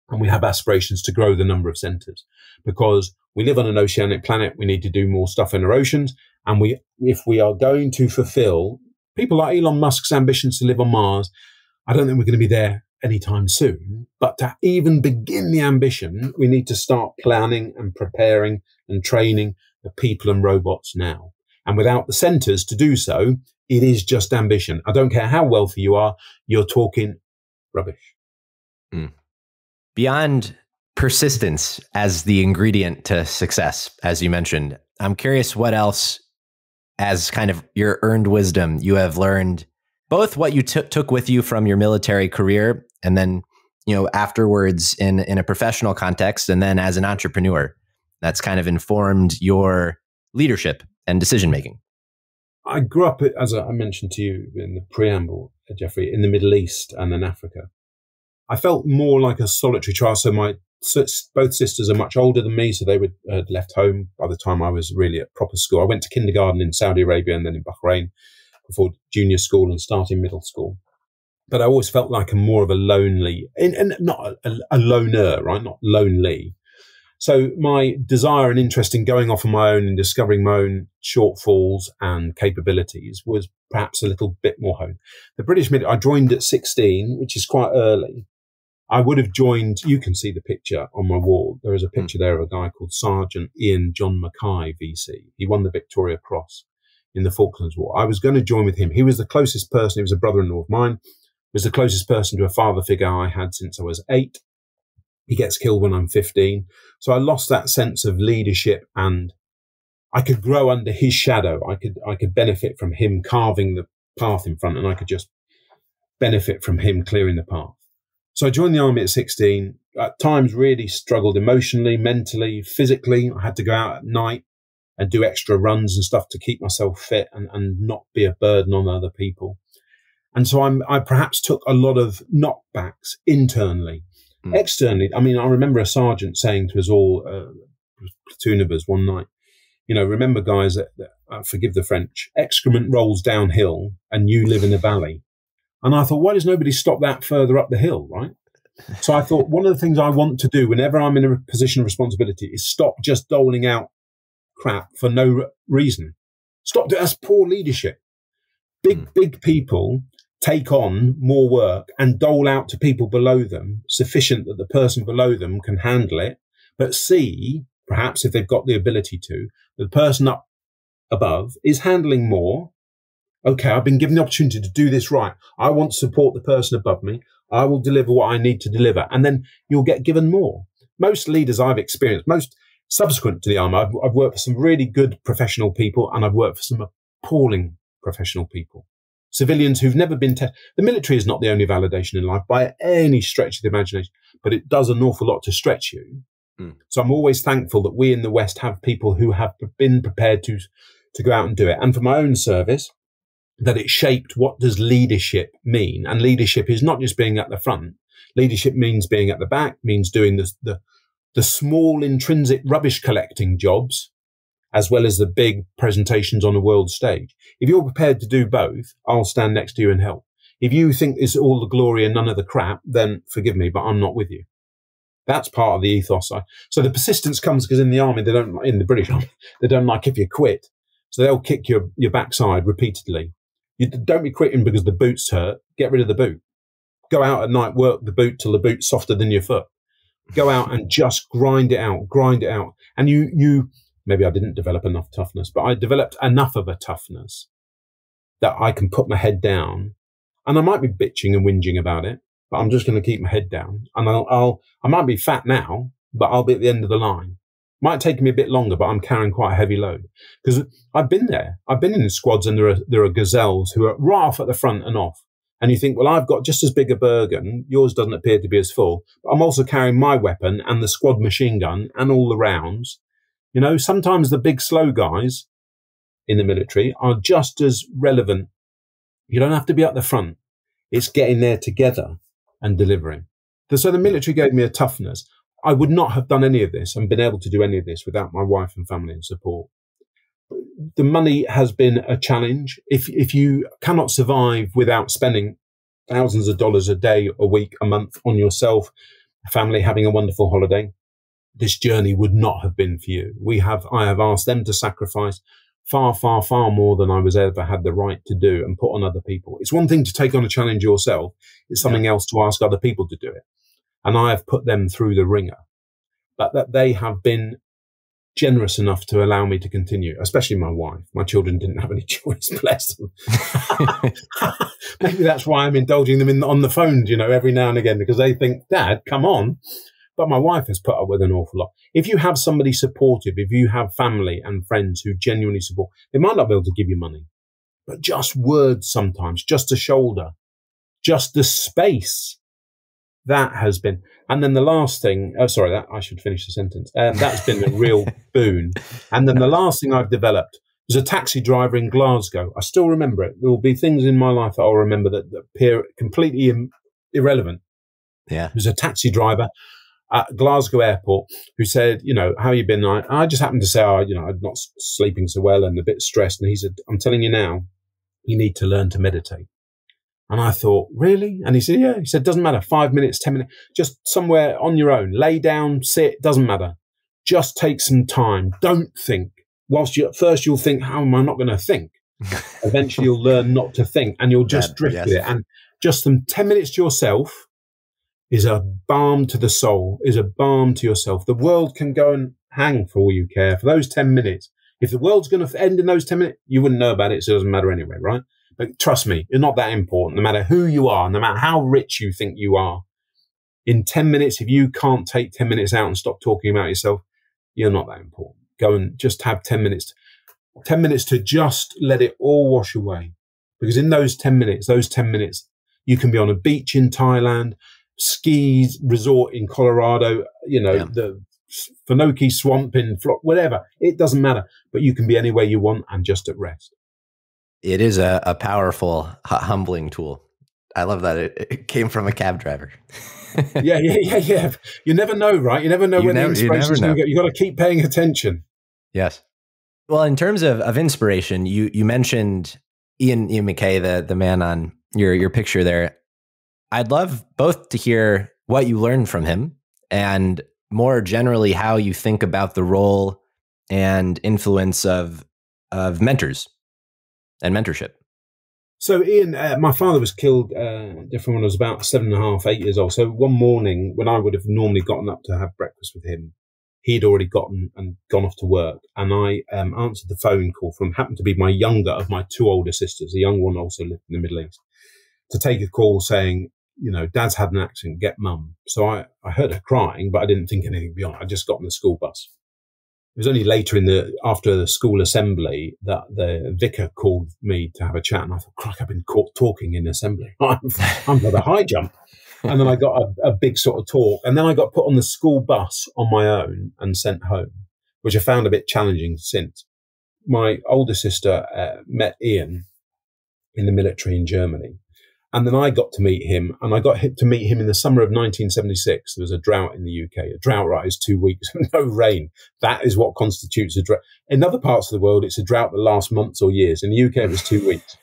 And we have aspirations to grow the number of centres because we live on an oceanic planet. We need to do more stuff in our oceans. And if we are going to fulfill people like Elon Musk's ambitions to live on Mars, I don't think we're going to be there anytime soon. But to even begin the ambition, we need to start planning and preparing and training the people and robots now. And without the centres to do so, it is just ambition. I don't care how wealthy you are, you're talking rubbish. Beyond persistence as the ingredient to success, as you mentioned, I'm curious what else, as kind of your earned wisdom, you have learned, both what you took with you from your military career and then, afterwards in a professional context, and then as an entrepreneur, that's kind of informed your leadership and decision-making. I grew up, as I mentioned to you in the preamble, Jeffrey, in the Middle East and then Africa. I felt more like a solitary child. So both sisters are much older than me, so they had left home by the time I was really at proper school. I went to kindergarten in Saudi Arabia and then in Bahrain before junior school and starting middle school. But I always felt like I'm more of a lonely, and not a loner, right? Not lonely. So my desire and interest in going off on my own and discovering my own shortfalls and capabilities was perhaps a little bit more honed. The British military, I joined at 16, which is quite early. I would have joined, you can see the picture on my wall. There is a picture there of a guy called Sergeant Ian John Mackay, VC. He won the Victoria Cross in the Falklands War. I was going to join with him. He was the closest person. He was a brother-in-law of mine. He was the closest person to a father figure I had since I was 8. He gets killed when I'm 15. So I lost that sense of leadership and I could grow under his shadow. I could benefit from him carving the path in front and I could just benefit from him clearing the path. So I joined the army at 16. At times really struggled emotionally, mentally, physically. I had to go out at night and do extra runs and stuff to keep myself fit and not be a burden on other people. And so I perhaps took a lot of knockbacks internally. Externally, I mean, I remember a sergeant saying to us all, a platoon of us one night, remember guys, that forgive the French, excrement rolls downhill and you live in a valley. And I thought, why does nobody stop that further up the hill, right? So I thought one of the things I want to do whenever I'm in a position of responsibility is stop just doling out crap for no reason. Stop. That's poor leadership. Big people take on more work and dole out to people below them sufficient that the person below them can handle it, but see, perhaps if they've got the ability to, the person up above is handling more. Okay, I've been given the opportunity to do this right. I want to support the person above me. I will deliver what I need to deliver. And then you'll get given more. Most leaders I've experienced, most subsequent to the army, I've worked for some really good professional people, and I've worked for some appalling professional people. Civilians who've never been the military is not the only validation in life by any stretch of the imagination, but it does an awful lot to stretch you. So I'm always thankful that we in the West have people who have been prepared to go out and do it. And for my own service, that it shaped what does leadership mean. And leadership is not just being at the front. Leadership means being at the back, means doing the small intrinsic rubbish collecting jobs, as well as the big presentations on a world stage. If you're prepared to do both, I'll stand next to you and help. If you think it's all the glory and none of the crap, then forgive me, but I'm not with you. That's part of the ethos. So the persistence comes because in the army, in the British Army, they don't like if you quit. So they'll kick your backside repeatedly. You don't be quitting because the boots hurt. Get rid of the boot. Go out at night, work the boot till the boot's softer than your foot. Go out and just grind it out. And you maybe I didn't develop enough toughness, but I developed enough of a toughness that I can put my head down. And I might be bitching and whinging about it, but I'm just going to keep my head down. And I might be fat now, but I'll be at the end of the line. Might take me a bit longer, but I'm carrying quite a heavy load because I've been there. I've been in the squads, and there are gazelles who are right off at the front and off. And you think, well, I've got just as big a Bergen. Yours doesn't appear to be as full, but I'm also carrying my weapon and the squad machine gun and all the rounds. You know, sometimes the big slow guys in the military are just as relevant. You don't have to be at the front. It's getting there together and delivering. So the military gave me a toughness. I would not have done any of this and been able to do any of this without my wife and family and support. The money has been a challenge. If you cannot survive without spending thousands of dollars a day, a week, a month on yourself, family, having a wonderful holiday, this journey would not have been for you. I have asked them to sacrifice far, far, far more than I was ever had the right to do and put on other people. It's one thing to take on a challenge yourself. It's something else to ask other people to do it. And I have put them through the ringer, but that they have been generous enough to allow me to continue, especially my wife. My children didn't have any choice, bless them. Maybe that's why I'm indulging them on the phone, every now and again, because they think, Dad, come on. But my wife has put up with an awful lot. If you have somebody supportive, if you have family and friends who genuinely support, they might not be able to give you money, but just words sometimes, just a shoulder, just the space. That has been, and then the last thing, I should finish the sentence. That's been a real boon. And then the last thing I've developed was a taxi driver in Glasgow. I still remember it. There will be things in my life that I'll remember that appear completely irrelevant. Yeah. There's a taxi driver at Glasgow airport who said, how you been? I just happened to say, I'm not sleeping so well and a bit stressed. And he said, I'm telling you now, you need to learn to meditate. And I thought, really? And he said, yeah. He said, doesn't matter, 5 minutes, 10 minutes, just somewhere on your own. Lay down, sit, doesn't matter. Just take some time. Don't think. Whilst at first you'll think, how am I not going to think? Eventually you'll learn not to think and you'll just drift with it. And just some 10 minutes to yourself is a balm to the soul, is a balm to yourself. The world can go and hang for all you care for those 10 minutes. If the world's going to end in those 10 minutes, you wouldn't know about it, so it doesn't matter anyway, right? But trust me, it's not that important. No matter who you are, no matter how rich you think you are, in 10 minutes, if you can't take 10 minutes out and stop talking about yourself, you're not that important. Go and just have 10 minutes to just let it all wash away. Because in those 10 minutes, you can be on a beach in Thailand, ski resort in Colorado, the Finoki swamp in whatever. It doesn't matter. But you can be anywhere you want and just at rest. It is a powerful, humbling tool. I love that it came from a cab driver. Yeah. You never know, right? You never know when the inspiration's going to go. You got to keep paying attention. Yes. Well, in terms of inspiration, you mentioned Ian MacKay, the man on your picture there. I'd love both to hear what you learned from him, and more generally, how you think about the role and influence of mentors and mentorship. So Ian, my father was killed different when I was about 7.5, 8 years old. So one morning when I would have normally gotten up to have breakfast with him, he'd already gotten and gone off to work. And I answered the phone call from, happened to be my younger of my two older sisters. The young one also lived in the Middle East, to take a call saying, you know, Dad's had an accident, get Mum. So I heard her crying, but I didn't think anything beyond it. I just got on the school bus. It was only later after the school assembly that the vicar called me to have a chat. And I thought, crikey, I've been caught talking in assembly. I'm for the high jump. And then I got a big sort of talk. And then I got put on the school bus on my own and sent home, which I found a bit challenging since. My older sister met Ian in the military in Germany. And then I got to meet him, and I got to meet him in the summer of 1976. There was a drought in the UK. A drought, right, is 2 weeks, no rain. That is what constitutes a drought. In other parts of the world, it's a drought that lasts months or years. In the UK, it was 2 weeks.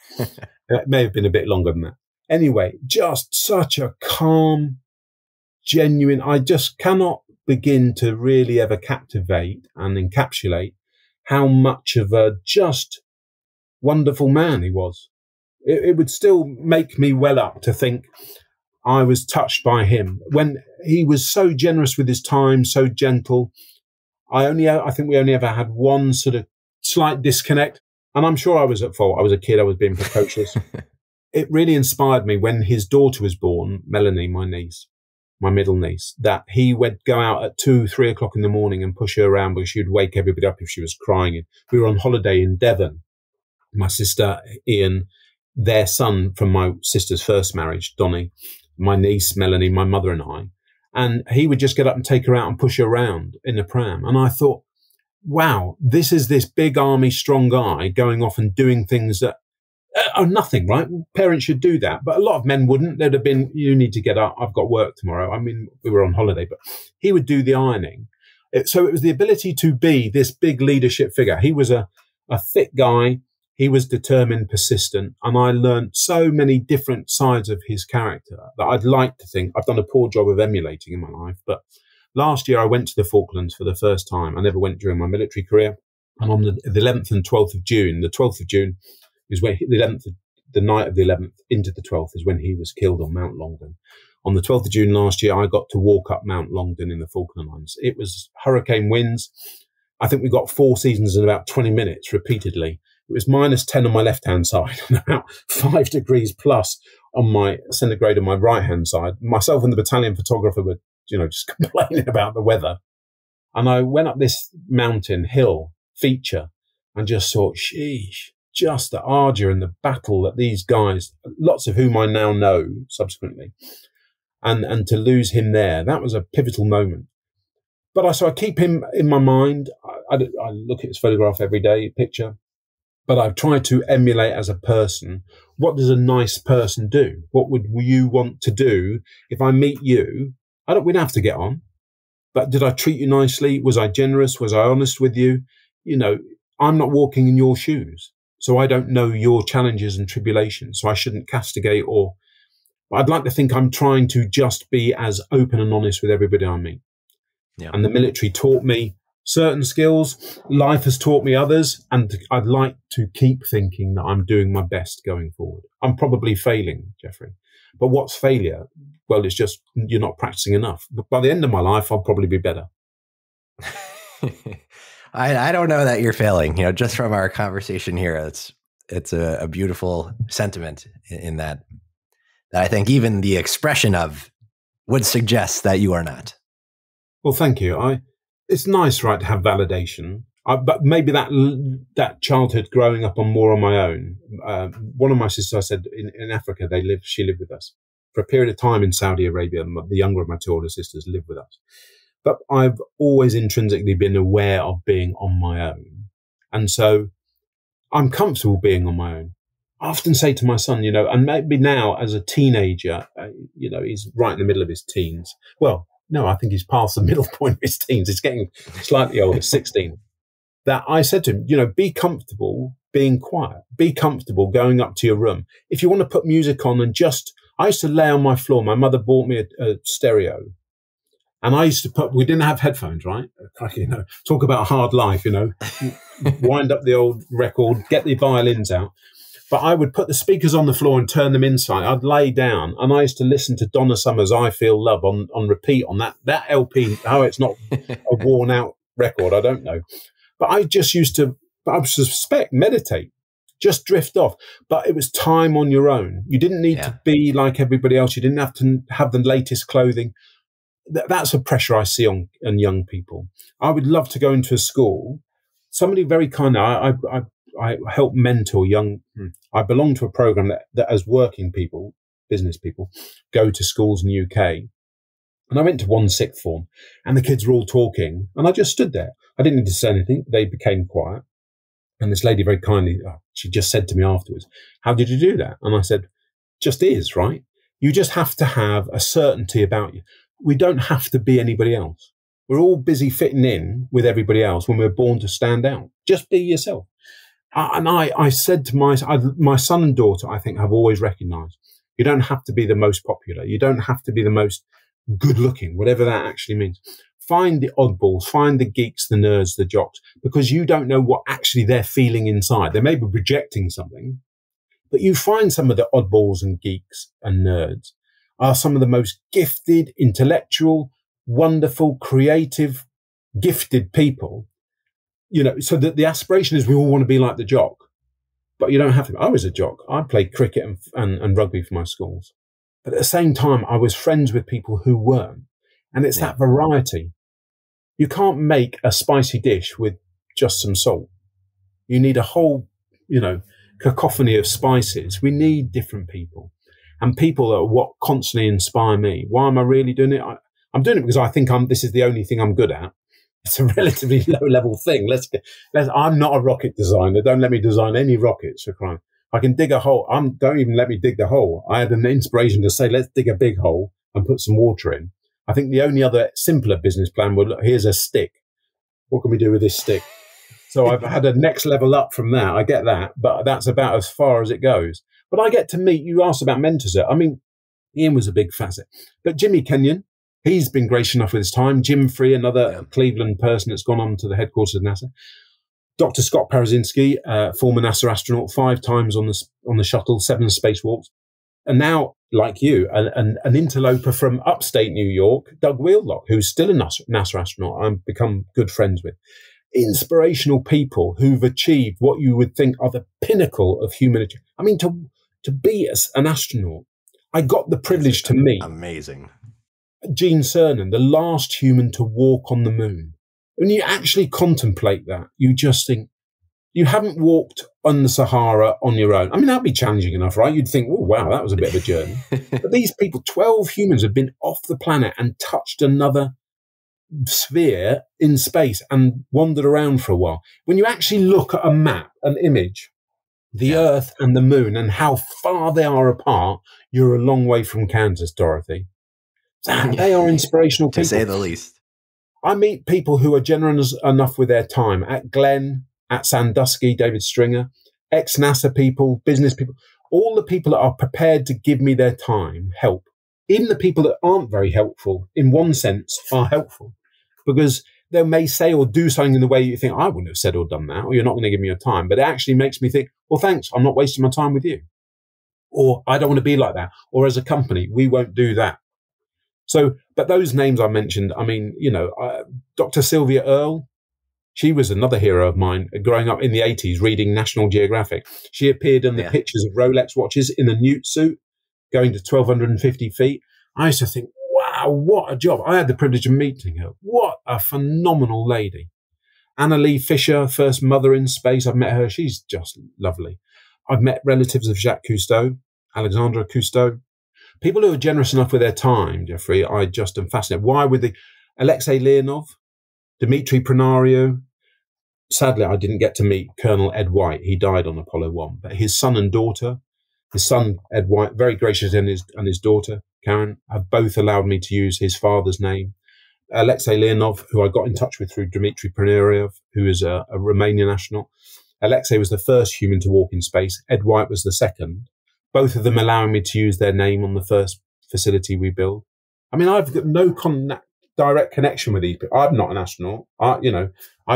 It may have been a bit longer than that. Anyway, just such a calm, genuine, I just cannot begin to really ever captivate and encapsulate how much of a just wonderful man he was. It would still make me well up to think I was touched by him when he was so generous with his time, so gentle. I think we only ever had one sort of slight disconnect, and I'm sure I was at fault. I was a kid. I was being precocious. It really inspired me when his daughter was born, Melanie, my niece, my middle niece, that he would go out at 2, 3 o'clock in the morning and push her around because she would wake everybody up if she was crying. We were on holiday in Devon. My sister, Ian, their son from my sister's first marriage, Donnie, my niece, Melanie, my mother and I. And he would just get up and take her out and push her around in the pram. And I thought, wow, this is this big army, strong guy going off and doing things that are nothing, right? Parents should do that. But a lot of men wouldn't. There'd have been, you need to get up. I've got work tomorrow. I mean, we were on holiday, but he would do the ironing. So it was the ability to be this big leadership figure. He was a thick guy. He was determined, persistent, and I learned so many different sides of his character that I'd like to think I've done a poor job of emulating in my life. But last year I went to the Falklands for the first time. I never went during my military career. And on the 11th and 12th of June, the 12th of June is when the night of the 11th into the 12th is when he was killed on Mount Longdon. On the 12th of June last year, I got to walk up Mount Longdon in the Falkland Islands. It was hurricane winds. I think we got 4 seasons in about 20 minutes repeatedly. It was -10 on my left-hand side and about 5 degrees plus on my centigrade on my right-hand side. Myself and the battalion photographer were, just complaining about the weather. And I went up this mountain hill feature and just thought, sheesh, just the ardour and the battle that these guys, lots of whom I now know subsequently, and to lose him there, that was a pivotal moment. But so I keep him in my mind. I look at his photograph every day, picture. But I've tried to emulate as a person. What does a nice person do? What would you want to do if I meet you? We'd have to get on. But did I treat you nicely? Was I generous? Was I honest with you? I'm not walking in your shoes. So I don't know your challenges and tribulations. So I shouldn't castigate but I'd like to think I'm trying to just be as open and honest with everybody I meet. Yeah. And the military taught me certain skills, life has taught me others, and I'd like to keep thinking that I'm doing my best going forward. I'm probably failing, Jeffrey. But what's failure? Well, it's just you're not practicing enough. But by the end of my life, I'll probably be better. I don't know that you're failing. Just from our conversation here, it's a beautiful sentiment in that I think even the expression of would suggest that you are not. Well, thank you. It's nice, right, to have validation. But maybe that childhood growing up more on my own. One of my sisters, I said, in Africa, she lived with us for a period of time in Saudi Arabia. The younger of my two older sisters lived with us. But I've always intrinsically been aware of being on my own. And so I'm comfortable being on my own. I often say to my son, and maybe now as a teenager, he's right in the middle of his teens. Well, no, I think he's past the middle point of his teens. He's getting slightly older, 16. That I said to him, be comfortable being quiet. Be comfortable going up to your room. If you want to put music on and just I used to lay on my floor. My mother bought me a stereo. And I used to we didn't have headphones, right? You know, talk about a hard life, you know, wind up the old record, get the violins out. But I would put the speakers on the floor and turn them inside. I'd lay down and I used to listen to Donna Summer's I Feel Love on repeat on that LP. How it's not a worn out record, I don't know. But I just used to, I suspect, meditate, just drift off. But it was time on your own. You didn't need to be like everybody else. You didn't have to have the latest clothing. That's a pressure I see on young people. I would love to go into a school. Somebody very kind. I help mentor young. I belong to a program that as working people, business people, go to schools in the UK. And I went to one sixth form, and the kids were all talking, and I just stood there. I didn't need to say anything. They became quiet, and this lady very kindly, she just said to me afterwards, "How did you do that?" And I said, "Just is, right? You just have to have a certainty about you. We don't have to be anybody else. We're all busy fitting in with everybody else when we're born to stand out. Just be yourself." And I said to my son and daughter, I think, have always recognized, you don't have to be the most popular. You don't have to be the most good looking, whatever that actually means. Find the oddballs, find the geeks, the nerds, the jocks, because you don't know what actually they're feeling inside. They may be projecting something, but you find some of the oddballs and geeks and nerds are some of the most gifted, intellectual, wonderful, creative, gifted people. You know, so that the aspiration is we all want to be like the jock, but you don't have to. I was a jock. I played cricket and rugby for my schools. But at the same time, I was friends with people who weren't. And it's that variety. You can't make a spicy dish with just some salt. You need a whole, you know, cacophony of spices. We need different people. And people are what constantly inspire me. Why am I really doing it? I'm doing it because I think this is the only thing I'm good at. It's a relatively low-level thing. I'm not a rocket designer. Don't let me design any rockets for crying. I can dig a hole. Don't even let me dig the hole. I had an inspiration to say, let's dig a big hole and put some water in. I think the only other simpler business plan would, here's a stick. What can we do with this stick? So I've had a next level up from that. I get that, but that's about as far as it goes. But I get to meet, you asked about mentors. I mean, Ian was a big facet. But Jimmy Kenyon, he's been gracious enough with his time. Jim Free, another Cleveland person that's gone on to the headquarters of NASA. Dr. Scott Parazinski, former NASA astronaut, 5 times on the shuttle, 7 spacewalks. And now, like you, an interloper from upstate New York, Doug Wheellock, who's still a NASA astronaut, I've become good friends with. Inspirational people who've achieved what you would think are the pinnacle of humanity. I mean, to be an astronaut, I got the privilege to meet. Amazing. Gene Cernan, the last human to walk on the moon. When you actually contemplate that, you just think, you haven't walked on the Sahara on your own. I mean, that'd be challenging enough, right? You'd think, oh, wow, that was a bit of a journey. But these people, 12 humans, have been off the planet and touched another sphere in space and wandered around for a while. When you actually look at a map, an image, the Earth and the moon and how far they are apart, you're a long way from Kansas, Dorothy. They are inspirational people. To say the least. I meet people who are generous enough with their time at Glenn, at Sandusky, David Stringer, ex-NASA people, business people, all the people that are prepared to give me their time, help. Even the people that aren't very helpful, in one sense, are helpful because they may say or do something in the way you think, I wouldn't have said or done that, or you're not going to give me your time. But it actually makes me think, well, thanks, I'm not wasting my time with you. Or I don't want to be like that. Or as a company, we won't do that. So, but those names I mentioned, I mean, you know, Dr. Sylvia Earle, she was another hero of mine growing up in the 80s, reading National Geographic. She appeared in the pictures of Rolex watches in a newt suit, going to 1,250 feet. I used to think, wow, what a job. I had the privilege of meeting her. What a phenomenal lady. Anna Lee Fisher, first mother in space. I've met her. She's just lovely. I've met relatives of Jacques Cousteau, Alexandra Cousteau. People who are generous enough with their time, Jeffrey, I just am fascinated. Why with the Alexei Leonov, Dmitry Pronario? Sadly, I didn't get to meet Colonel Ed White. He died on Apollo 1. But his son and daughter, his son, Ed White, very gracious, and his daughter, Karen, have both allowed me to use his father's name. Alexei Leonov, who I got in touch with through Dmitry Pronario, who is a Romanian astronaut. Alexei was the first human to walk in space. Ed White was the second. both of them allowing me to use their name on the first facility we build. I mean, I've got no direct connection with these people. I'm not an astronaut. I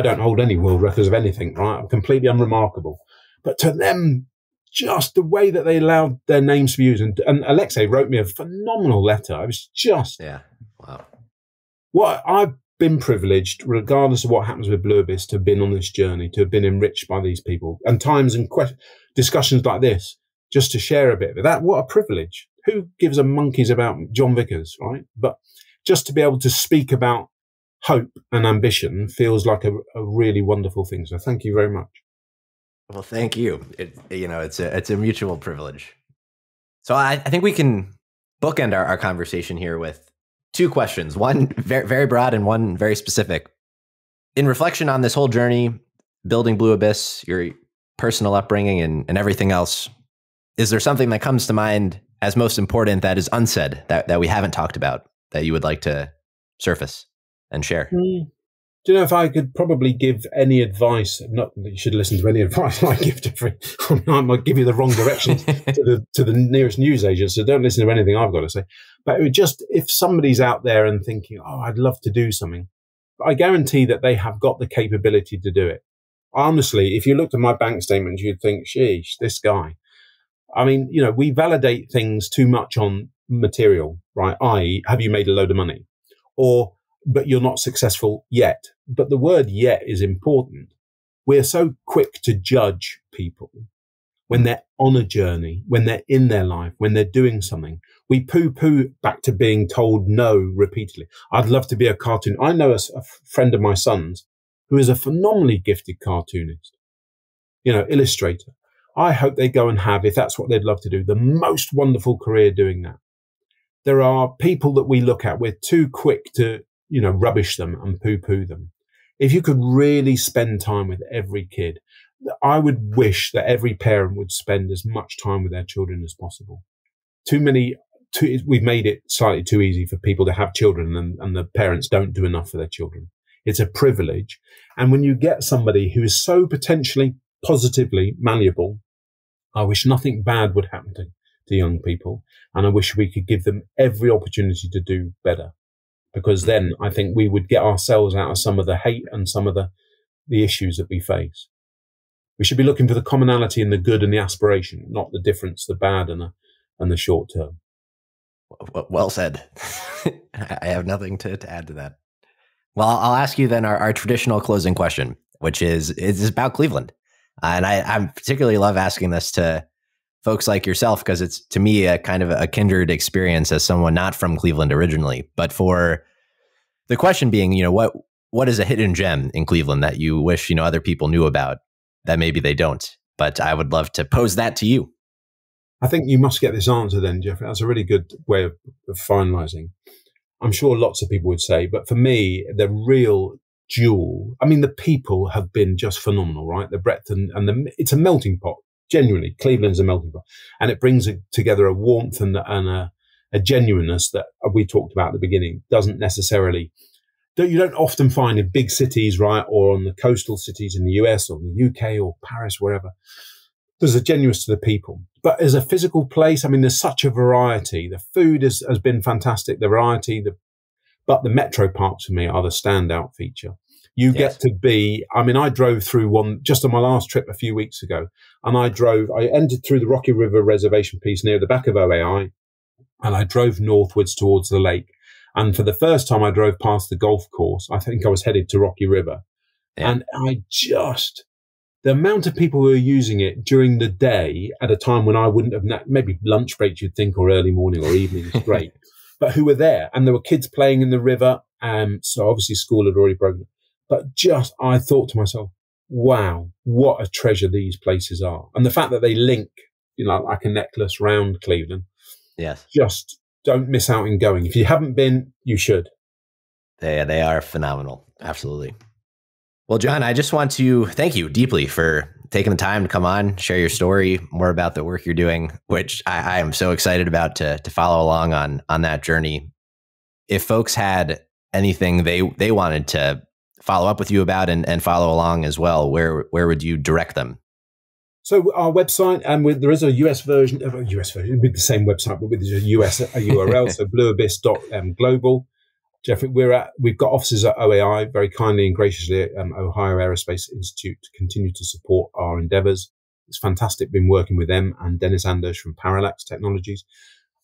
don't hold any world records of anything, right? I'm completely unremarkable. But to them, just the way that they allowed their names to be used. And Alexei wrote me a phenomenal letter. I was just... Yeah. Wow. Well, I've been privileged, regardless of what happens with Blue Abyss, to have been on this journey, to have been enriched by these people. And times and discussions like this, just to share a bit of it. What a privilege. Who gives a monkeys about John Vickers, right? But just to be able to speak about hope and ambition feels like a really wonderful thing. So thank you very much. Well, thank you. It's a mutual privilege. So I think we can bookend our conversation here with two questions, one very, very broad and one very specific. In reflection on this whole journey, building Blue Abyss, your personal upbringing and everything else, is there something that comes to mind as most important that is unsaid, that we haven't talked about, that you would like to surface and share? Do you know, if I could probably give any advice, not that you should listen to any advice I give to I might give you the wrong direction to the nearest newsagent, so don't listen to anything I've got to say. But it would just, if somebody's out there and thinking, oh, I'd love to do something, I guarantee that they have got the capability to do it. Honestly, if you looked at my bank statements, you'd think, sheesh, this guy. I mean, we validate things too much on material, right? I.e., have you made a load of money? But you're not successful yet. But the word yet is important. We're so quick to judge people when they're on a journey, when they're in their life, when they're doing something. We poo-poo back to being told no repeatedly. I'd love to be a cartoon. I know a friend of my son's who is a phenomenally gifted cartoonist, illustrator. I hope they go and have, if that's what they'd love to do, the most wonderful career doing that. There are people that we look at, we're too quick to, rubbish them and poo-poo them. If you could really spend time with every kid, I would wish that every parent would spend as much time with their children as possible. We've made it slightly too easy for people to have children and the parents don't do enough for their children. It's a privilege. And when you get somebody who is so potentially positively malleable, I wish nothing bad would happen to young people. And I wish we could give them every opportunity to do better. Because then I think we would get ourselves out of some of the hate and some of the issues that we face. We should be looking for the commonality in the good and the aspiration, not the difference, the bad and the short term. Well said. I have nothing to add to that. Well, I'll ask you then our traditional closing question, which is about Cleveland. And I particularly love asking this to folks like yourself, because it's, to me, a kind of a kindred experience as someone not from Cleveland originally. But for the question being, what is a hidden gem in Cleveland that you wish, other people knew about that maybe they don't? But I would love to pose that to you. I think you must get this answer then, Jeffrey. That's a really good way of finalizing. I'm sure lots of people would say, but for me, the real jewel, I mean, the people have been just phenomenal, right? The breadth and it's a melting pot. Genuinely, Cleveland's a melting pot, and it brings together a warmth and a genuineness that we talked about at the beginning. Doesn't necessarily, you don't often find in big cities, right, or on the coastal cities in the US or the UK or Paris, wherever. There's a genuineness to the people, but as a physical place, I mean, there's such a variety. The food has been fantastic. The variety, but the metro parks for me are the standout feature. You get to be, I mean, I drove through one just on my last trip a few weeks ago, and I entered through the Rocky River Reservation piece near the back of OAI, and I drove northwards towards the lake. And for the first time I drove past the golf course, I think I was headed to Rocky River. Yeah. And the amount of people who are using it during the day at a time when I wouldn't have, maybe lunch breaks you'd think, or early morning or evening is great, but who were there. And there were kids playing in the river. So obviously school had already broken. But I thought to myself, wow, what a treasure these places are. And the fact that they link, like a necklace round Cleveland. Yes. Just don't miss out in going. If you haven't been, you should. They are phenomenal. Absolutely. Well, John, I just want to thank you deeply for taking the time to come on, share your story, more about the work you're doing, which I am so excited about to follow along on that journey. If folks had anything they wanted to follow up with you about and follow along as well, where would you direct them? So our website, and there is a US version with the same website, but with a US URL. So blueabyss.global. Jeffrey, we've got offices at OAI, very kindly and graciously at Ohio Aerospace Institute, to continue to support our endeavors. It's fantastic been working with them and Dennis Anders from Parallax Technologies.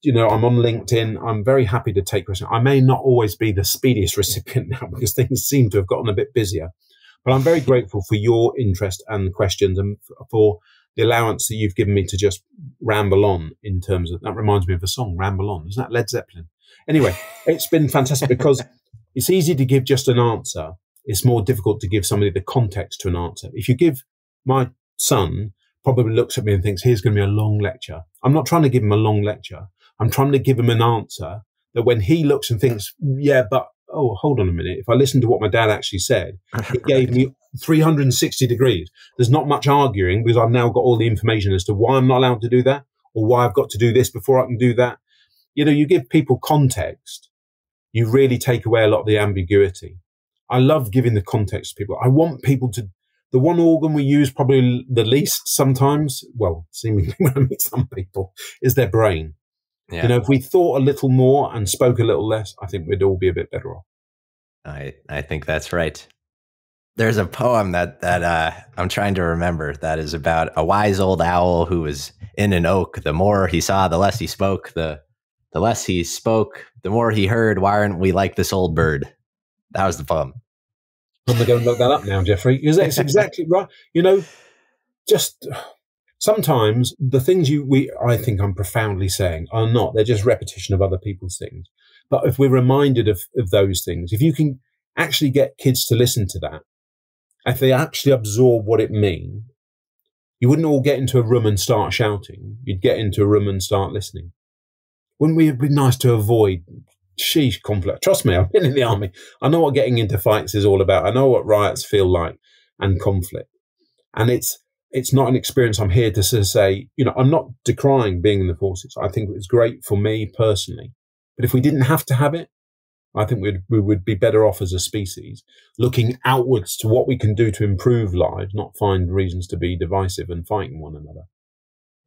I'm on LinkedIn. I'm very happy to take questions. I may not always be the speediest recipient now because things seem to have gotten a bit busier, but I'm very grateful for your interest and the questions and for the allowance that you've given me to just ramble on in terms of, that reminds me of a song, Ramble On. Isn't that Led Zeppelin? Anyway, it's been fantastic because it's easy to give just an answer. It's more difficult to give somebody the context to an answer. If you give, my son probably looks at me and thinks, here's going to be a long lecture. I'm not trying to give him a long lecture. I'm trying to give him an answer that when he looks and thinks, yeah, but, oh, hold on a minute. If I listen to what my dad actually said, it gave me 360 degrees. There's not much arguing because I've now got all the information as to why I'm not allowed to do that or why I've got to do this before I can do that. You give people context, you really take away a lot of the ambiguity. I love giving the context to people. I want people to, the one organ we use probably the least sometimes, well, seemingly when I meet some people, is their brain. Yeah. If we thought a little more and spoke a little less, I think we'd all be a bit better off. I think that's right. There's a poem that I'm trying to remember that is about a wise old owl who was in an oak. The more he saw, the less he spoke. The less he spoke, the more he heard. Why aren't we like this old bird? That was the poem. I'm going to go and look that up now, Jeffrey. Because that's exactly right. Just sometimes the things I think I'm profoundly saying are not. They're just repetition of other people's things. But if we're reminded of those things, if you can actually get kids to listen to that, if they actually absorb what it means, you wouldn't all get into a room and start shouting. You'd get into a room and start listening. Wouldn't it be nice to avoid conflict? Trust me, I've been in the army. I know what getting into fights is all about. I know what riots feel like and conflict. And it's not an experience I'm here to say, I'm not decrying being in the forces. I think it's great for me personally. But if we didn't have to have it, I think we would be better off as a species looking outwards to what we can do to improve lives, not find reasons to be divisive and fighting one another.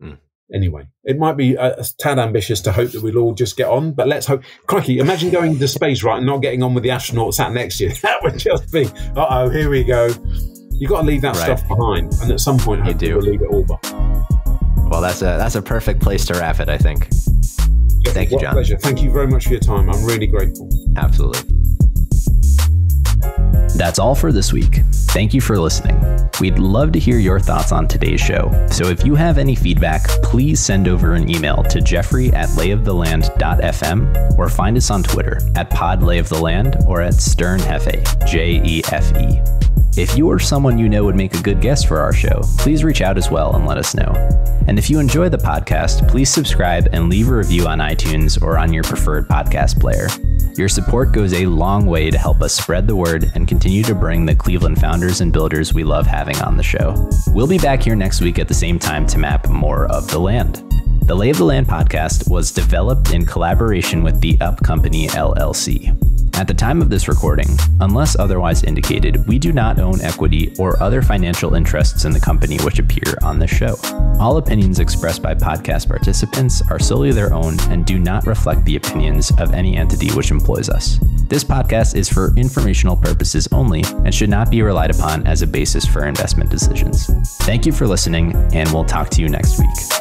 Mm. Anyway, it might be a tad ambitious to hope that we'll all just get on, but let's hope. Crikey, imagine going into space, right, and not getting on with the astronaut sat next to you. That would just be, uh-oh, here we go. You've got to leave that stuff behind, and at some point, hopefully we'll leave it all behind. Well, that's a perfect place to wrap it, I think. Thank you, John. What a pleasure. Thank you very much for your time. I'm really grateful. Absolutely. That's all for this week. Thank you for listening. We'd love to hear your thoughts on today's show. So if you have any feedback, please send over an email to jeffrey@layoftheland.fm or find us on Twitter @podlayoftheland or @sternhefe, JEFE. If you or someone you know would make a good guest for our show, please reach out as well and let us know. And if you enjoy the podcast, please subscribe and leave a review on iTunes or on your preferred podcast player. Your support goes a long way to help us spread the word and continue to bring the Cleveland founders and builders we love having on the show. We'll be back here next week at the same time to map more of the land. The Lay of the Land podcast was developed in collaboration with the Up Company, LLC. At the time of this recording, unless otherwise indicated, we do not own equity or other financial interests in the company which appear on this show. All opinions expressed by podcast participants are solely their own and do not reflect the opinions of any entity which employs us. This podcast is for informational purposes only and should not be relied upon as a basis for investment decisions. Thank you for listening, and we'll talk to you next week.